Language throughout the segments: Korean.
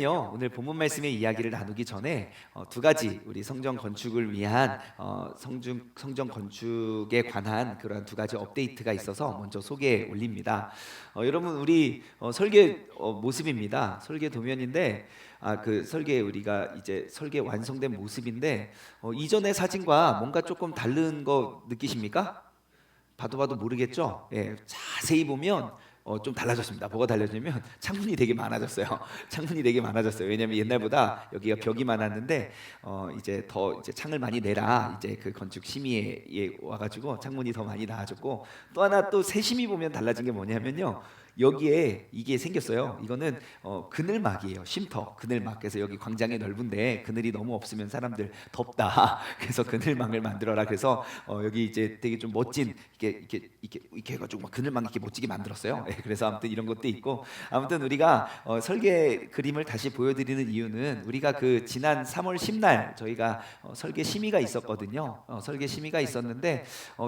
저는요 오늘 본문 말씀의 이야기를 나누기 전에 두 가지 우리 성전 건축을 위한 성전 건축에 관한 그런 두 가지 업데이트가 있어서 먼저 소개해 올립니다. 여러분 우리 설계 모습입니다. 설계 도면인데 그 설계 우리가 이제 설계 완성된 모습인데 이전의 사진과 뭔가 조금 다른 거 느끼십니까? 봐도 모르겠죠? 예, 자세히 보면 좀 달라졌습니다. 뭐가 달라지냐면 창문이 되게 많아졌어요. 창문이 되게 많아졌어요. 왜냐하면 옛날보다 여기가 벽이 많았는데 이제 더 이제 창을 많이 내라 이제 그 건축 심의에 와가지고 창문이 더 많이 나아졌고 또 하나 또 세심히 보면 달라진 게 뭐냐면요. 여기에 이게 생겼어요. 이거는 그늘막이에요. 쉼터 그늘막. 그래서 여기 광장이 넓은데 그늘이 너무 없으면 사람들 덥다. 그래서 그늘막을 만들어라. 그래서 여기 이제 되게 좀 멋진 이렇게 해가지고 막 그늘막 이렇게 멋지게 만들었어요. 그래서 아무튼 이런 것도 있고 아무튼 우리가 설계 그림을 다시 보여드리는 이유는 우리가 그 지난 3월 10날 저희가 설계 심의가 있었거든요. 설계 심의가 있었는데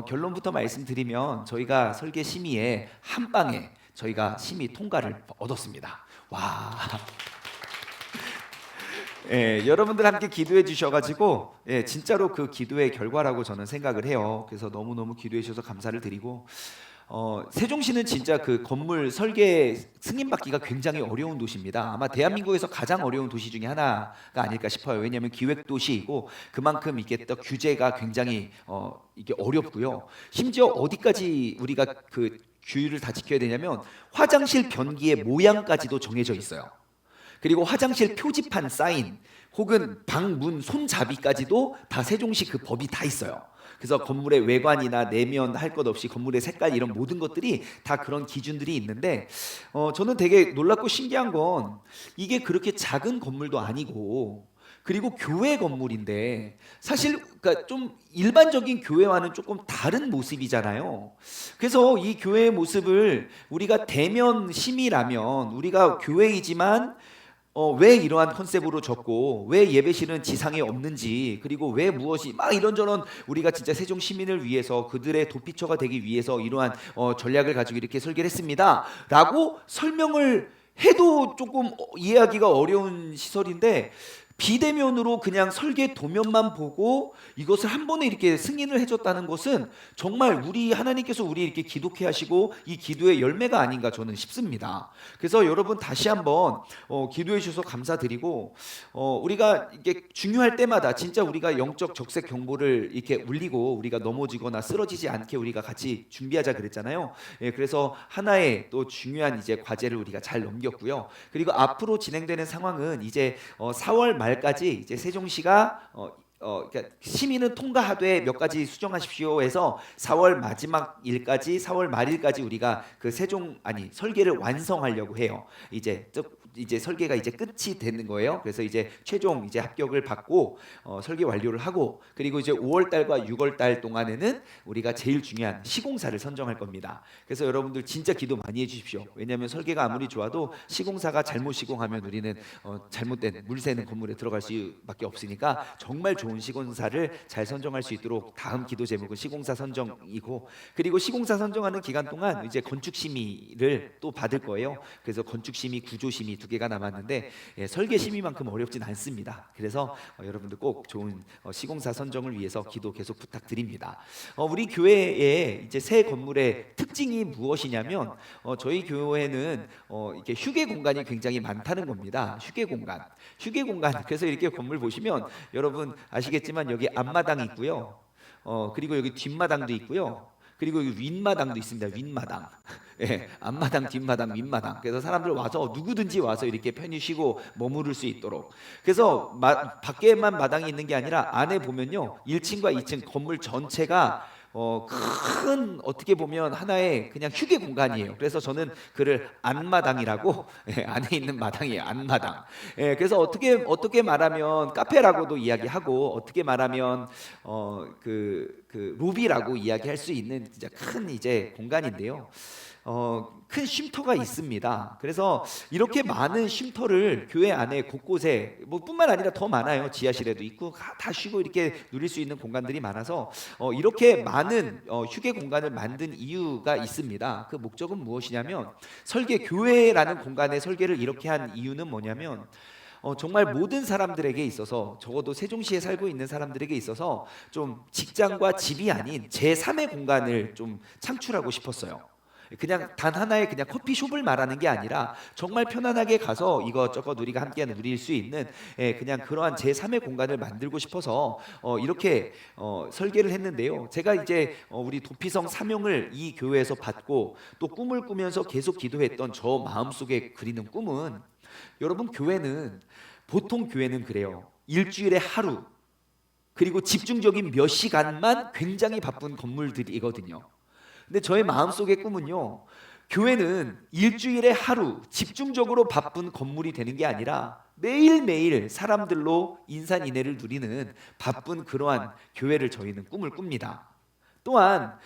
결론부터 말씀드리면 저희가 설계 심의에 한 방에 저희가 심의 통과를 얻었습니다. 와. 예, 여러분들 함께 기도해 주셔가지고 진짜로 그 기도의 결과라고 저는 생각을 해요. 그래서 너무너무 기도해 주셔서 감사를 드리고 세종시는 진짜 그 건물 설계 승인받기가 굉장히 어려운 도시입니다. 아마 대한민국에서 가장 어려운 도시 중에 하나가 아닐까 싶어요. 왜냐하면 기획도시이고 그만큼 이게 또 규제가 굉장히 이게 어렵고요. 심지어 어디까지 우리가 그 규율을 다 지켜야 되냐면 화장실 변기의 모양까지도 정해져 있어요. 그리고 화장실 표지판 사인 혹은 방문 손잡이까지도 다 세종시 그 법이 다 있어요. 그래서 건물의 외관이나 내면 할 것 없이 건물의 색깔 이런 모든 것들이 다 그런 기준들이 있는데 저는 되게 놀랍고 신기한 건 이게 그렇게 작은 건물도 아니고 그리고 교회 건물인데 사실 그러니까 좀 일반적인 교회와는 조금 다른 모습이잖아요. 그래서 이 교회의 모습을 우리가 대면 심의라면 우리가 교회이지만 왜 이러한 컨셉으로 졌고 왜 예배실은 지상에 없는지 그리고 왜 무엇이 막 이런저런 우리가 진짜 세종 시민을 위해서 그들의 도피처가 되기 위해서 이러한 전략을 가지고 이렇게 설계를 했습니다 라고 설명을 해도 조금 이해하기가 어려운 시설인데 비대면으로 그냥 설계 도면만 보고 이것을 한 번에 이렇게 승인을 해줬다는 것은 정말 우리 하나님께서 우리 이렇게 기독해 하시고 이 기도의 열매가 아닌가 저는 싶습니다. 그래서 여러분 다시 한번 기도해 주셔서 감사드리고 우리가 이게 중요할 때마다 진짜 우리가 영적 적색 경보를 이렇게 울리고 우리가 넘어지거나 쓰러지지 않게 우리가 같이 준비하자 그랬잖아요. 예, 그래서 하나의 또 중요한 이제 과제를 우리가 잘 넘겼고요. 그리고 앞으로 진행되는 상황은 이제 4월 말까지 이제 세종시가 그러니까 심의는 통과하되 몇 가지 수정하십시오 해서 4월 마지막 일까지 4월 말일까지 우리가 그 설계를 완성하려고 해요. 이제 설계가 이제 끝이 되는 거예요. 그래서 이제 최종 이제 합격을 받고 설계 완료를 하고 그리고 이제 5월 달과 6월 달 동안에는 우리가 제일 중요한 시공사를 선정할 겁니다. 그래서 여러분들 진짜 기도 많이 해주십시오. 왜냐하면 설계가 아무리 좋아도 시공사가 잘못 시공하면 우리는 잘못된 물 새는 건물에 들어갈 수밖에 없으니까 정말 좋은 시공사를 잘 선정할 수 있도록 다음 기도 제목은 시공사 선정이고 그리고 시공사 선정하는 기간 동안 이제 건축 심의를 또 받을 거예요. 그래서 건축 심의, 구조 심의 두 개가 남았는데 설계 심의만큼 어렵진 않습니다. 그래서 여러분들 꼭 좋은 시공사 선정을 위해서 기도 계속 부탁드립니다. 우리 교회의 이제 새 건물의 특징이 무엇이냐면 저희 교회는 이렇게 휴게 공간이 굉장히 많다는 겁니다. 휴게 공간. 그래서 이렇게 건물 보시면 여러분 아시겠지만 여기 앞마당이 있고요. 그리고 여기 뒷마당도 있고요. 그리고 여기 윗마당도 있습니다. 윗마당. 예, 앞마당, 뒷마당, 윗마당. 그래서 사람들 와서 누구든지 와서 이렇게 편히 쉬고 머무를 수 있도록. 그래서 밖에만 마당이 있는 게 아니라 안에 보면요, 1층과 2층 건물 전체가 큰 어떻게 보면 하나의 그냥 휴게 공간이에요. 그래서 저는 그를 안마당이라고 안에 있는 마당이에요. 안마당. 그래서 어떻게 말하면 카페라고도 이야기하고 어떻게 말하면 그 로비라고 이야기할 수 있는 진짜 큰 이제 공간인데요. 큰 쉼터가 있습니다. 그래서 이렇게 많은 쉼터를 교회 안에 곳곳에 뭐 뿐만 아니라 더 많아요. 지하실에도 있고 다 쉬고 이렇게 누릴 수 있는 공간들이 많아서 이렇게 많은 휴게 공간을 만든 이유가 있습니다. 그 목적은 무엇이냐면 교회라는 공간의 설계를 이렇게 한 이유는 뭐냐면 정말 모든 사람들에게 있어서, 적어도 세종시에 살고 있는 사람들에게 있어서 좀 직장과 집이 아닌 제3의 공간을 좀 창출하고 싶었어요. 그냥 단 하나의 그냥 커피숍을 말하는 게 아니라 정말 편안하게 가서 이것저것 우리가 함께 누릴 수 있는, 그냥 그러한 제3의 공간을 만들고 싶어서 이렇게 설계를 했는데요. 제가 이제 우리 도피성 사명을 이 교회에서 받고 또 꿈을 꾸면서 계속 기도했던 저 마음속에 그리는 꿈은, 여러분, 보통 교회는 그래요. 일주일에 하루, 그리고 집중적인 몇 시간만 굉장히 바쁜 건물들이거든요. 근데 저의 마음속의 꿈은요, 교회는 일주일에 하루 집중적으로 바쁜 건물이 되는 게 아니라 매일매일 사람들로 인산인해를 누리는 바쁜 그러한 교회를 저희는 꿈을 꿉니다. 또한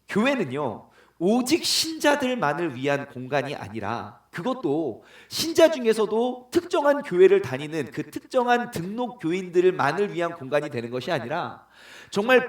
교회는요, 오직 신자들만을 위한 공간이 아니라, 그것도 신자 중에서도 특정한 교회를 다니는 그 특정한 등록 교인들만을 위한 공간이 되는 것이 아니라, 정말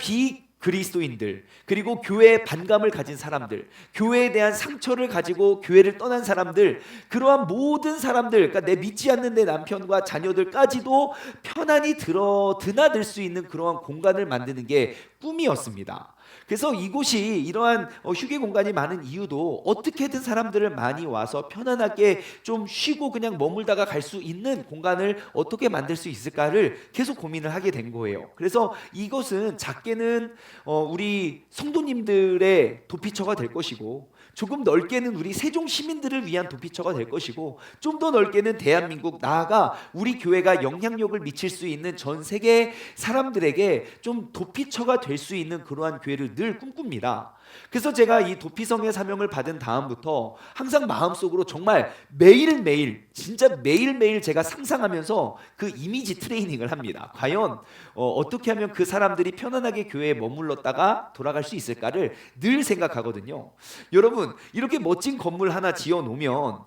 그리스도인들, 그리고 교회에 반감을 가진 사람들, 교회에 대한 상처를 가지고 교회를 떠난 사람들, 그러한 모든 사람들, 그러니까 내 믿지 않는 내 남편과 자녀들까지도 편안히 드나들 수 있는 그러한 공간을 만드는 게 꿈이었습니다. 그래서 이곳이 이러한 휴게 공간이 많은 이유도, 어떻게든 사람들을 많이 와서 편안하게 좀 쉬고 그냥 머물다가 갈 수 있는 공간을 어떻게 만들 수 있을까를 계속 고민을 하게 된 거예요. 그래서 이것은 작게는 우리 성도님들의 도피처가 될 것이고, 조금 넓게는 우리 세종 시민들을 위한 도피처가 될 것이고, 좀 더 넓게는 대한민국, 나아가 우리 교회가 영향력을 미칠 수 있는 전 세계 사람들에게 좀 도피처가 될 수 있는 그러한 교회를 늘 꿈꿉니다. 그래서 제가 이 도피성의 사명을 받은 다음부터 항상 마음속으로 정말 매일매일, 진짜 매일매일 제가 상상하면서 그 이미지 트레이닝을 합니다. 과연 어떻게 하면 그 사람들이 편안하게 교회에 머물렀다가 돌아갈 수 있을까를 늘 생각하거든요. 여러분, 이렇게 멋진 건물 하나 지어 놓으면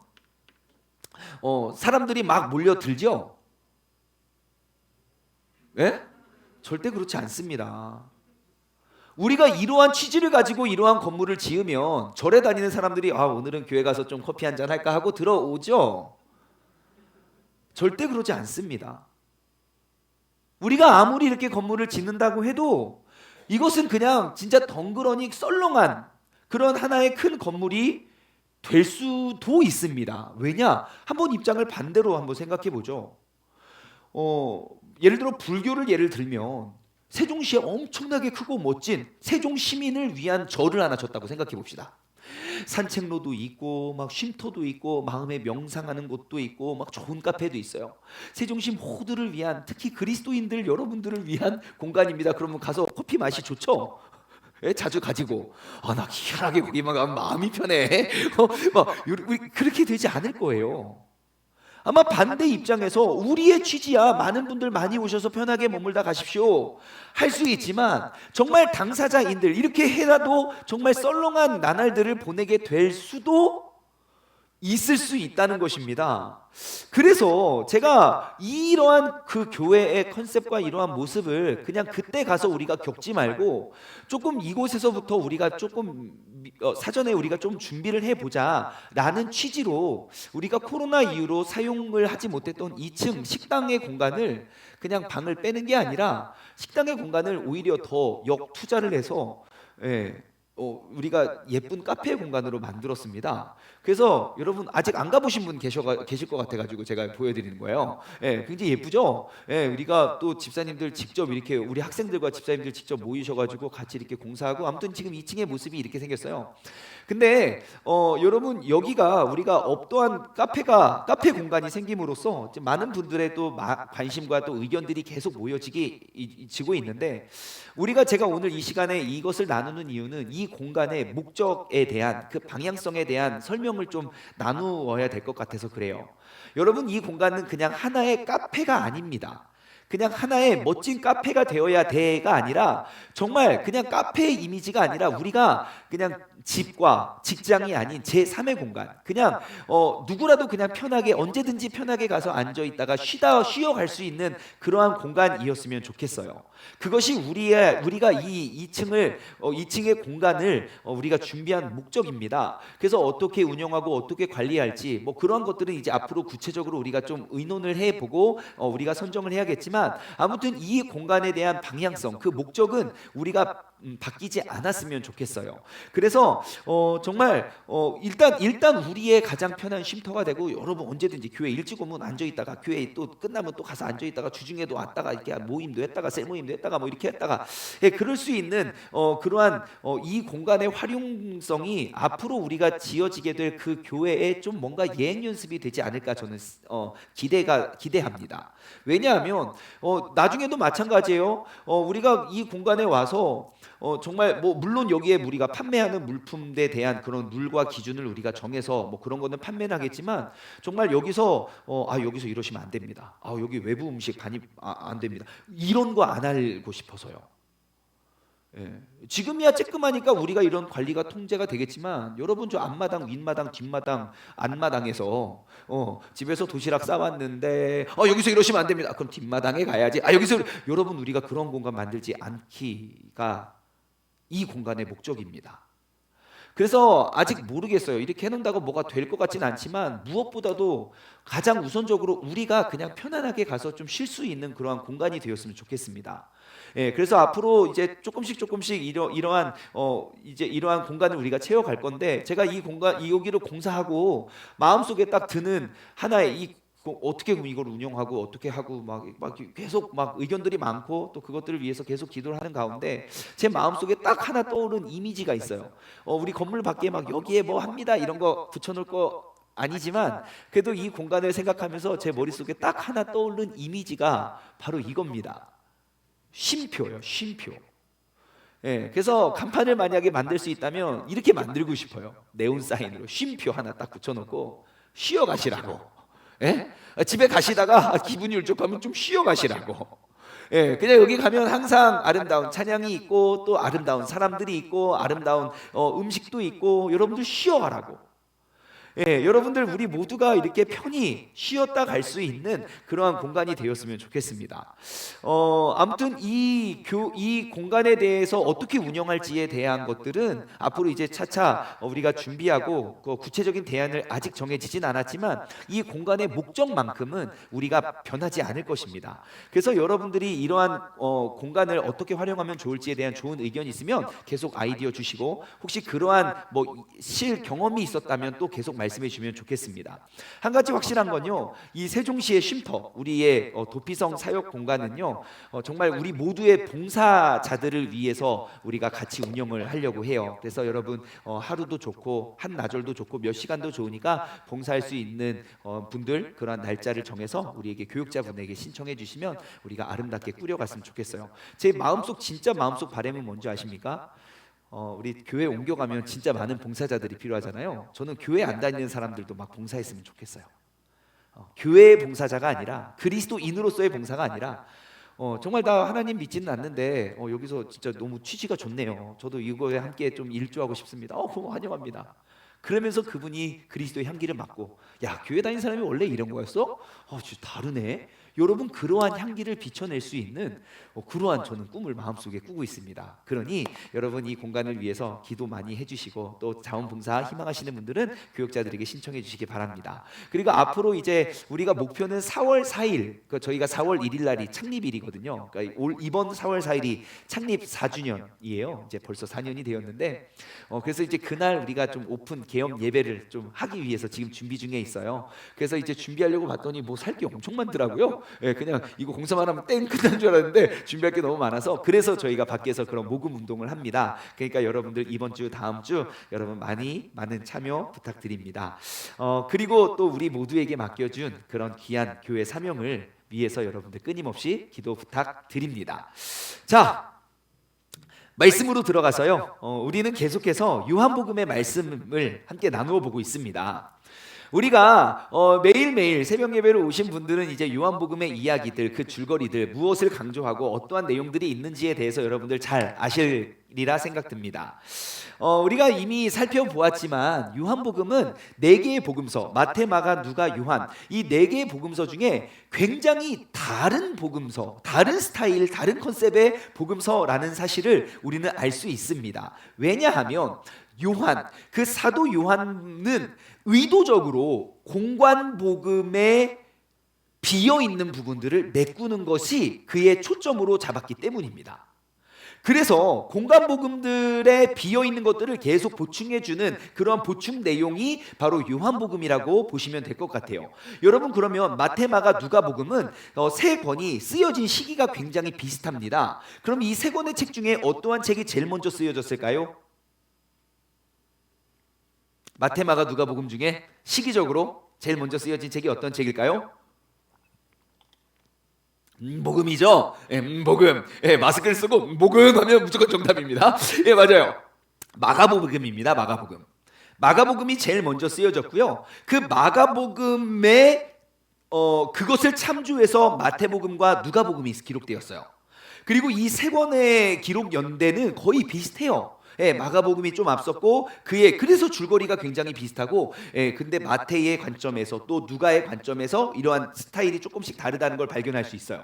사람들이 막 몰려들죠? 예? 절대 그렇지 않습니다. 우리가 이러한 취지를 가지고 이러한 건물을 지으면 절에 다니는 사람들이 오늘은 교회 가서 좀 커피 한잔 할까 하고 들어오죠? 절대 그러지 않습니다. 우리가 아무리 이렇게 건물을 짓는다고 해도 이것은 그냥 진짜 덩그러니 썰렁한 그런 하나의 큰 건물이 될 수도 있습니다. 왜냐? 한번 입장을 반대로 한번 생각해 보죠. 예를 들어 불교를 예를 들면, 세종시에 엄청나게 크고 멋진 세종 시민을 위한 절을 하나 졌다고 생각해 봅시다. 산책로도 있고 막 쉼터도 있고 마음에 명상하는 곳도 있고 막 좋은 카페도 있어요. 세종시 모두를 위한, 특히 그리스도인들 여러분들을 위한 공간입니다. 그러면 가서 커피 맛이 좋죠? 예, 자주 가지고 나 희한하게 거기만 가면 마음이 편해. 그렇게 되지 않을 거예요. 아마 반대 입장에서 우리의 취지야 많은 분들 많이 오셔서 편하게 머물다 가십시오 할 수 있지만, 정말 당사자인들 이렇게 해라도 정말 썰렁한 나날들을 보내게 될 수도 있을 수 있다는 것입니다. 그래서 제가 이러한 그 교회의 컨셉과 이러한 모습을 그냥 그때 가서 우리가 겪지 말고, 조금 이곳에서부터 우리가 조금 사전에 우리가 좀 준비를 해보자 라는 취지로, 우리가 코로나 이후로 사용을 하지 못했던 2층 식당의 공간을 그냥 방을 빼는 게 아니라 식당의 공간을 오히려 더 역투자를 해서 우리가 예쁜 카페 공간으로 만들었습니다. 그래서 여러분 아직 안 가보신 분 계실 것 같아가지고 제가 보여드리는 거예요. 굉장히 예쁘죠? 우리가 또 집사님들 직접 이렇게, 우리 학생들과 집사님들 직접 모이셔가지고 같이 이렇게 공사하고, 아무튼 지금 2층의 모습이 이렇게 생겼어요. 근데 여러분, 여기가 우리가 없도한 카페 공간이 생김으로써 많은 분들의 또 관심과 또 의견들이 계속 모여지고 있는데, 제가 오늘 이 시간에 이것을 나누는 이유는 이 공간의 목적에 대한, 그 방향성에 대한 설명을 좀 나누어야 될 것 같아서 그래요. 여러분, 이 공간은 그냥 하나의 카페가 아닙니다. 그냥 하나의 멋진 카페가 되어야 돼가 아니라 정말 그냥 카페의 이미지가 아니라 우리가 그냥 집과 직장이 아닌 제3의 공간, 그냥 누구라도 그냥 편하게 언제든지 편하게 가서 앉아 있다가 쉬어갈 수 있는 그러한 공간이었으면 좋겠어요. 그것이 우리가 이 2층의 공간을 우리가 준비한 목적입니다. 그래서 어떻게 운영하고 어떻게 관리할지 뭐 그런 것들은 이제 앞으로 구체적으로 우리가 좀 의논을 해보고 우리가 선정을 해야겠지만, 아무튼 이 공간에 대한 방향성, 그 목적은 우리가 바뀌지 않았으면 좋겠어요. 그래서 정말 일단 우리의 가장 편한 쉼터가 되고, 여러분 언제든지 교회 일찍 오면 앉아 있다가 교회 또 끝나면 또 가서 앉아 있다가 주중에도 왔다가 이렇게 모임도 했다가 셀 모임도 했다가 뭐 이렇게 했다가 그럴 수 있는 그러한 이 공간의 활용성이 앞으로 우리가 지어지게 될 그 교회에 좀 뭔가 예행 연습이 되지 않을까 저는 기대합니다. 왜냐하면 나중에도 마찬가지예요. 우리가 이 공간에 와서 정말 뭐 물론 여기에 우리가 판매하는 물품에 대한 그런 룰과 기준을 우리가 정해서 뭐 그런 거는 판매는 하겠지만, 정말 여기서 여기서 이러시면 안 됩니다. 여기 외부 음식 반입 안 됩니다. 이런 거 안 알고 싶어서요. 지금이야 쬐끔하니까 우리가 이런 관리가 통제가 되겠지만, 여러분 저 앞마당, 윗마당, 뒷마당, 안마당에서 집에서 도시락 싸왔는데 여기서 이러시면 안 됩니다. 그럼 뒷마당에 가야지. 여기서 여러분 우리가 그런 공간 만들지 않기가 이 공간의 목적입니다. 그래서 아직 모르겠어요. 이렇게 해놓는다고 뭐가 될 것 같지는 않지만, 무엇보다도 가장 우선적으로 우리가 그냥 편안하게 가서 좀 쉴 수 있는 그러한 공간이 되었으면 좋겠습니다. 그래서 앞으로 이제 조금씩 이러한 공간을 우리가 채워갈 건데, 제가 이 공간 여기를 공사하고 마음속에 딱 드는 하나의 어떻게 이걸 운영하고 어떻게 하고 막 계속 막 의견들이 많고, 또 그것들을 위해서 계속 기도를 하는 가운데 제 마음속에 딱 하나 떠오른 이미지가 있어요. 우리 건물 밖에 막 여기에 뭐 합니다 이런 거 붙여놓을 거 아니지만, 그래도 이 공간을 생각하면서 제 머릿속에 딱 하나 떠오른 이미지가 바로 이겁니다. 쉼표요, 쉼표. 그래서 간판을 만약에 만들 수 있다면 이렇게 만들고 싶어요. 네온 사인으로 쉼표 하나 딱 붙여놓고 쉬어 가시라고. 집에 가시다가 기분이 울적하면 좀 쉬어 가시라고. 그냥 여기 가면 항상 아름다운 찬양이 있고, 또 아름다운 사람들이 있고, 아름다운 음식도 있고, 여러분들 쉬어 가라고. 여러분들 우리 모두가 이렇게 편히 쉬었다 갈 수 있는 그러한 공간이 되었으면 좋겠습니다. 아무튼 이 공간에 대해서 어떻게 운영할지에 대한 것들은 앞으로 이제 차차 우리가 준비하고, 구체적인 대안을 아직 정해지진 않았지만 이 공간의 목적만큼은 우리가 변하지 않을 것입니다. 그래서 여러분들이 이러한 공간을 어떻게 활용하면 좋을지에 대한 좋은 의견이 있으면 계속 아이디어 주시고, 혹시 그러한 실 경험이 있었다면 또 계속 말씀해 주시면 좋겠습니다. 한 가지 확실한 건요, 이 세종시의 쉼터, 우리의 도피성 사역 공간은요, 정말 우리 모두의 봉사자들을 위해서 우리가 같이 운영을 하려고 해요. 그래서 여러분 하루도 좋고 한나절도 좋고 몇 시간도 좋으니까 봉사할 수 있는 분들 그러한 날짜를 정해서 우리에게 교육자분에게 신청해 주시면 우리가 아름답게 꾸려갔으면 좋겠어요. 제 마음속 진짜 마음속 바람은 뭔지 아십니까? 우리 교회 옮겨가면 진짜 많은 봉사자들이 필요하잖아요. 저는 교회 안 다니는 사람들도 막 봉사했으면 좋겠어요. 교회의 봉사자가 아니라, 그리스도인으로서의 봉사가 아니라, 정말 나 하나님 믿지는 않는데 여기서 진짜 너무 취지가 좋네요. 저도 이거에 함께 좀 일조하고 싶습니다. 환영합니다. 그러면서 그분이 그리스도의 향기를 맡고, 야, 교회 다니는 사람이 원래 이런 거였어? 진짜 다르네. 여러분 그러한 향기를 비춰낼 수 있는 그러한 저는 꿈을 마음속에 꾸고 있습니다. 그러니 여러분 이 공간을 위해서 기도 많이 해주시고, 또 자원봉사 희망하시는 분들은 교육자들에게 신청해 주시기 바랍니다. 그리고 앞으로 이제 우리가 목표는 4월 4일, 저희가 4월 1일 날이 창립일이거든요. 그러니까 이번 4월 4일이 창립 4주년이에요. 이제 벌써 4년이 되었는데, 그래서 이제 그날 우리가 좀 오픈 개업 예배를 좀 하기 위해서 지금 준비 중에 있어요. 그래서 이제 준비하려고 봤더니 뭐 살 게 엄청 많더라고요. 그냥 이거 공사만 하면 땡 끝난 줄 알았는데 준비할 게 너무 많아서, 그래서 저희가 밖에서 그런 모금 운동을 합니다. 그러니까 여러분들 이번 주 다음 주 여러분 많은 참여 부탁드립니다. 그리고 또 우리 모두에게 맡겨준 그런 귀한 교회 사명을 위해서 여러분들 끊임없이 기도 부탁드립니다. 자, 말씀으로 들어가서요, 우리는 계속해서 요한복음의 말씀을 함께 나누어 보고 있습니다. 우리가 매일매일 새벽 예배로 오신 분들은 이제 요한복음의 이야기들, 그 줄거리들, 무엇을 강조하고 어떠한 내용들이 있는지에 대해서 여러분들 잘 아시리라 생각됩니다. 우리가 이미 살펴보았지만 요한복음은 네 개의 복음서, 마태, 마가, 누가, 요한, 이 네 개의 복음서 중에 굉장히 다른 복음서, 다른 스타일, 다른 컨셉의 복음서라는 사실을 우리는 알 수 있습니다. 왜냐하면 요한, 그 사도 요한은 의도적으로 공관복음에 비어있는 부분들을 메꾸는 것이 그의 초점으로 잡았기 때문입니다. 그래서 공관복음들에 비어있는 것들을 계속 보충해주는 그런 보충 내용이 바로 요한복음이라고 보시면 될 것 같아요. 여러분, 그러면 마태, 마가, 누가복음은 세 권이 쓰여진 시기가 굉장히 비슷합니다. 그럼 이 세 권의 책 중에 어떠한 책이 제일 먼저 쓰여졌을까요? 마태, 마가, 누가복음 중에 시기적으로 제일 먼저 쓰여진 책이 어떤 책일까요? 복음이죠. 복음. 마스크를 쓰고 복음 하면 무조건 정답입니다. 맞아요. 마가복음입니다. 마가복음. 마가복음이 제일 먼저 쓰여졌고요. 그 마가복음에 그것을 참조해서 마태복음과 누가복음이 기록되었어요. 그리고 이 세 권의 기록 연대는 거의 비슷해요. 마가복음이 좀 앞섰고 그래서 줄거리가 굉장히 비슷하고, 근데 마태의 관점에서 또 누가의 관점에서 이러한 스타일이 조금씩 다르다는 걸 발견할 수 있어요.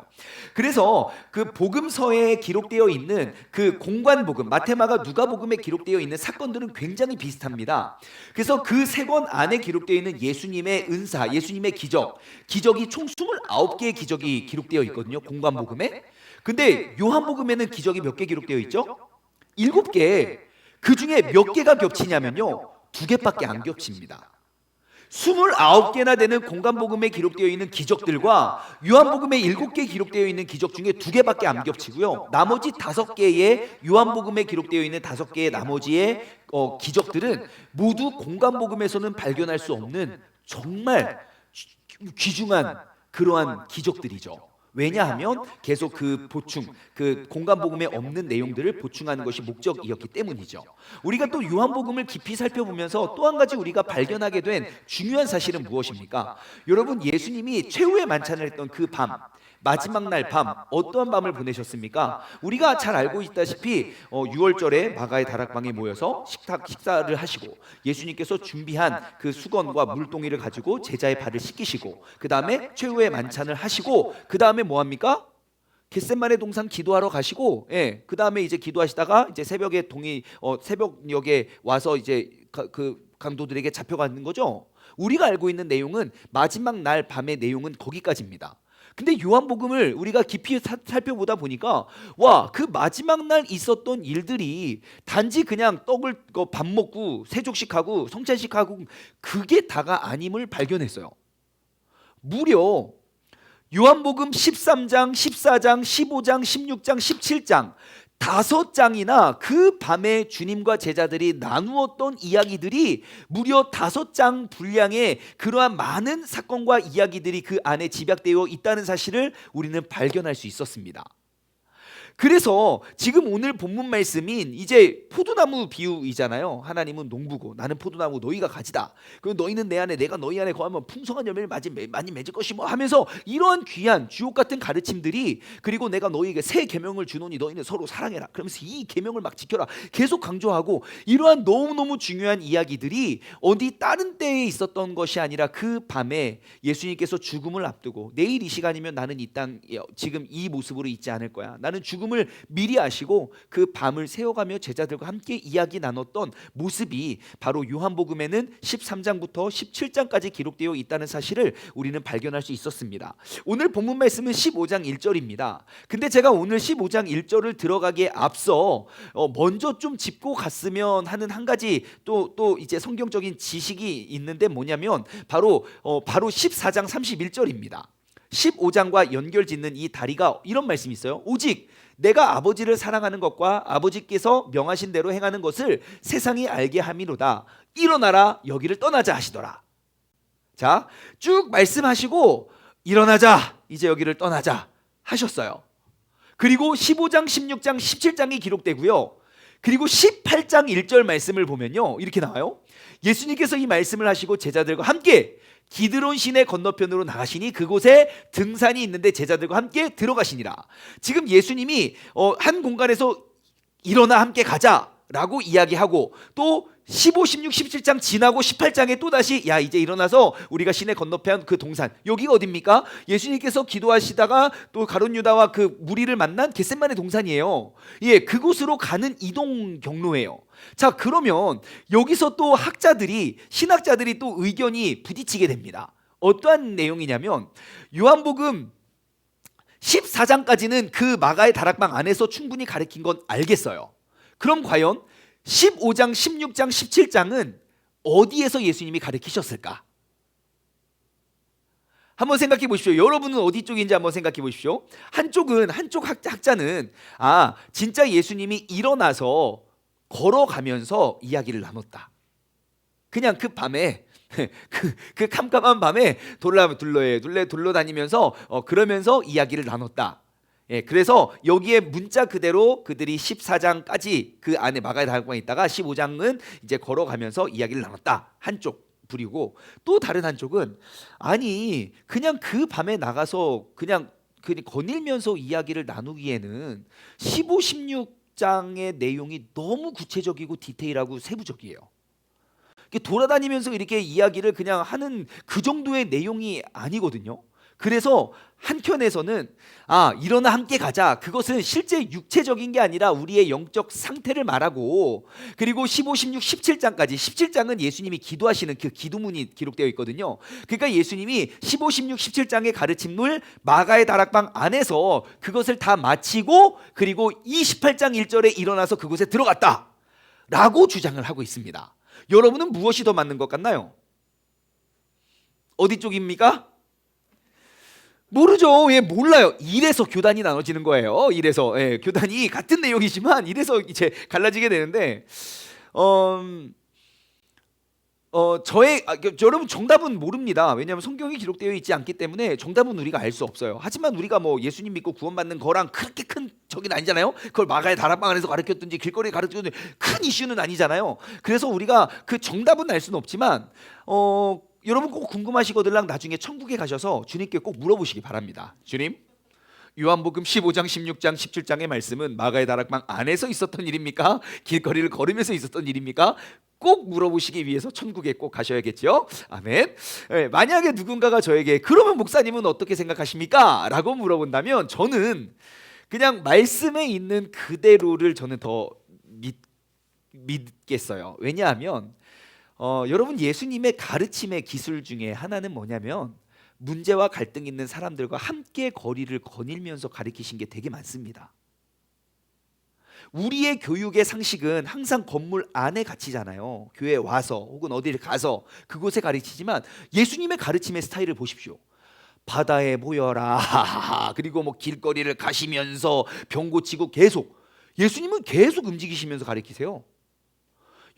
그래서 그 복음서에 기록되어 있는 그 공관복음, 마태, 마가, 누가복음에 기록되어 있는 사건들은 굉장히 비슷합니다. 그래서 그 세 권 안에 기록되어 있는 예수님의 은사, 예수님의 기적이 총 29개의 기적이 기록되어 있거든요, 공관복음에. 근데 요한복음에는 기적이 몇 개 기록되어 있죠? 7개. 그 중에 몇 개가 겹치냐면요, 2개밖에 안 겹칩니다. 29개나 되는 공관복음에 기록되어 있는 기적들과 요한복음에 7개 기록되어 있는 기적 중에 2개밖에 안 겹치고요, 나머지 5개의 요한복음에 기록되어 있는 5개의 나머지의 기적들은 모두 공관복음에서는 발견할 수 없는 정말 귀중한 그러한 기적들이죠. 왜냐하면 계속 그 공관복음에 없는 내용들을 보충하는 것이 목적이었기 때문이죠. 우리가 또 요한복음을 깊이 살펴보면서 또 한 가지 우리가 발견하게 된 중요한 사실은 무엇입니까? 여러분, 예수님이 최후의 만찬을 했던 그 밤, 마지막 날 밤, 어떠한 밤을 보내셨습니까? 우리가 잘 알고 있다시피 6월절에 마가의 다락방에 모여서 식사를 하시고 예수님께서 준비한 그 수건과 물동이를 가지고 제자의 발을 씻기시고, 그 다음에 최후의 만찬을 하시고, 그 다음에 뭐합니까? 겟세마네 동산 기도하러 가시고, 그 다음에 이제 기도하시다가 이제 새벽역에 와서 이제 그 강도들에게 잡혀가는 거죠. 우리가 알고 있는 내용은 마지막 날 밤의 내용은 거기까지입니다. 근데 요한복음을 우리가 깊이 살펴보다 보니까 그 마지막 날 있었던 일들이 단지 그냥 밥 먹고 세족식하고 성찬식하고 그게 다가 아님을 발견했어요. 무려 요한복음 13장, 14장, 15장, 16장, 17장 5장이나 그 밤에 주님과 제자들이 나누었던 이야기들이 무려 5장 분량의 그러한 많은 사건과 이야기들이 그 안에 집약되어 있다는 사실을 우리는 발견할 수 있었습니다. 그래서 지금 오늘 본문 말씀인 이제 포도나무 비유이잖아요. 하나님은 농부고 나는 포도나무, 너희가 가지다. 그리고 너희는 내 안에, 내가 너희 안에 거하면 풍성한 열매를 많이 맺을 것이 하면서 이러한 귀한 주옥 같은 가르침들이, 그리고 내가 너희에게 새 계명을 주노니 너희는 서로 사랑해라, 그러면서 이 계명을 막 지켜라 계속 강조하고, 이러한 너무너무 중요한 이야기들이 어디 다른 때에 있었던 것이 아니라 그 밤에 예수님께서 죽음을 앞두고 내일 이 시간이면 나는 이 땅 지금 이 모습으로 있지 않을 거야, 나는 죽음을 미리 아시고 그 밤을 새워가며 제자들과 함께 이야기 나눴던 모습이 바로 요한복음에는 13장부터 17장까지 기록되어 있다는 사실을 우리는 발견할 수 있었습니다. 오늘 본문 말씀은 15장 1절입니다. 근데 제가 오늘 15장 1절을 들어가기에 앞서 먼저 좀 짚고 갔으면 하는 한 가지 또 이제 성경적인 지식이 있는데, 뭐냐면 바로 14장 31절입니다. 15장과 연결짓는 이 다리가 이런 말씀이 있어요. 오직 내가 아버지를 사랑하는 것과 아버지께서 명하신 대로 행하는 것을 세상이 알게 함이로다. 일어나라, 여기를 떠나자 하시더라. 자, 쭉 말씀하시고 일어나자, 이제 여기를 떠나자 하셨어요. 그리고 15장, 16장, 17장이 기록되고요. 그리고 18장 1절 말씀을 보면요, 이렇게 나와요. 예수님께서 이 말씀을 하시고 제자들과 함께 기드론 시내 건너편으로 나가시니 그곳에 등산이 있는데 제자들과 함께 들어가시니라. 지금 예수님이 한 공간에서 일어나 함께 가자라고 이야기하고, 또 15, 16, 17장 지나고 18장에 또다시 야 이제 일어나서 우리가 시내 건너편 그 동산, 여기가 어딥니까? 예수님께서 기도하시다가 또 가룟 유다와 그 무리를 만난 겟세마네 동산이에요. 예, 그곳으로 가는 이동 경로예요. 자, 그러면 여기서 또 학자들이, 신학자들이 또 의견이 부딪히게 됩니다. 어떠한 내용이냐면, 요한복음 14장까지는 그 마가의 다락방 안에서 충분히 가르친 건 알겠어요. 그럼 과연 15장, 16장, 17장은 어디에서 예수님이 가르치셨을까? 한번 생각해 보십시오. 여러분은 어디 쪽인지 한번 생각해 보십시오. 한쪽 학자는 진짜 예수님이 일어나서 걸어가면서 이야기를 나눴다. 그냥 그 밤에 그 캄캄한 밤에 둘러다니면서 그러면서 이야기를 나눴다. 예, 그래서 여기에 문자 그대로 그들이 14장까지 그 안에 마가의 다락방에 있다가 15장은 이제 걸어가면서 이야기를 나눴다. 한쪽 부리고, 또 다른 한쪽은 아니 그냥 그 밤에 나가서 그냥 거닐면서 이야기를 나누기에는 15, 16장의 내용이 너무 구체적이고 디테일하고 세부적이에요. 돌아다니면서 이렇게 이야기를 그냥 하는 그 정도의 내용이 아니거든요. 그래서 한켠에서는 일어나 함께 가자, 그것은 실제 육체적인 게 아니라 우리의 영적 상태를 말하고, 그리고 15, 16, 17장까지, 17장은 예수님이 기도하시는 그 기도문이 기록되어 있거든요. 그러니까 예수님이 15, 16, 17장의 가르침을 마가의 다락방 안에서 그것을 다 마치고, 그리고 28장 1절에 일어나서 그곳에 들어갔다 라고 주장을 하고 있습니다. 여러분은 무엇이 더 맞는 것 같나요? 어디 쪽입니까? 모르죠. 예, 몰라요. 이래서 교단이 나눠지는 거예요. 이래서 교단이 같은 내용이지만 이래서 이제 갈라지게 되는데, 여러분 정답은 모릅니다. 왜냐하면 성경이 기록되어 있지 않기 때문에 정답은 우리가 알 수 없어요. 하지만 우리가 뭐 예수님 믿고 구원받는 거랑 그렇게 큰 적이 아니잖아요. 그걸 마가의 다락방 안에서 가르쳤든지 길거리에 가르쳤든지 큰 이슈는 아니잖아요. 그래서 우리가 그 정답은 알 수는 없지만 여러분 꼭 궁금하시거든요. 나중에 천국에 가셔서 주님께 꼭 물어보시기 바랍니다. 주님, 요한복음 15장, 16장, 17장의 말씀은 마가의 다락방 안에서 있었던 일입니까? 길거리를 걸으면서 있었던 일입니까? 꼭 물어보시기 위해서 천국에 꼭 가셔야겠죠. 아멘. 만약에 누군가가 저에게 그러면 목사님은 어떻게 생각하십니까? 라고 물어본다면 저는 그냥 말씀에 있는 그대로를 저는 더 믿겠어요. 왜냐하면 여러분, 예수님의 가르침의 기술 중에 하나는 뭐냐면 문제와 갈등 있는 사람들과 함께 거리를 거닐면서 가르치신 게 되게 많습니다. 우리의 교육의 상식은 항상 건물 안에 갇히잖아요. 교회에 와서 혹은 어디를 가서 그곳에 가르치지만 예수님의 가르침의 스타일을 보십시오. 바다에 모여라. 그리고 뭐 길거리를 가시면서 병 고치고 예수님은 계속 움직이시면서 가르치세요.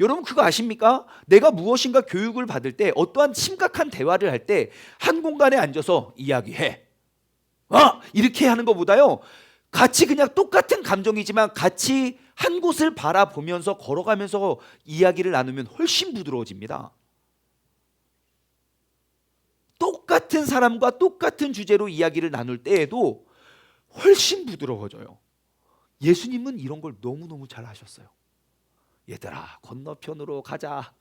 여러분 그거 아십니까? 내가 무엇인가 교육을 받을 때, 어떠한 심각한 대화를 할 때 한 공간에 앉아서 이야기해 이렇게 하는 것보다요, 같이 그냥 똑같은 감정이지만 같이 한 곳을 바라보면서 걸어가면서 이야기를 나누면 훨씬 부드러워집니다. 똑같은 사람과 똑같은 주제로 이야기를 나눌 때에도 훨씬 부드러워져요. 예수님은 이런 걸 너무너무 잘 하셨어요. 얘들아 건너편으로 가자.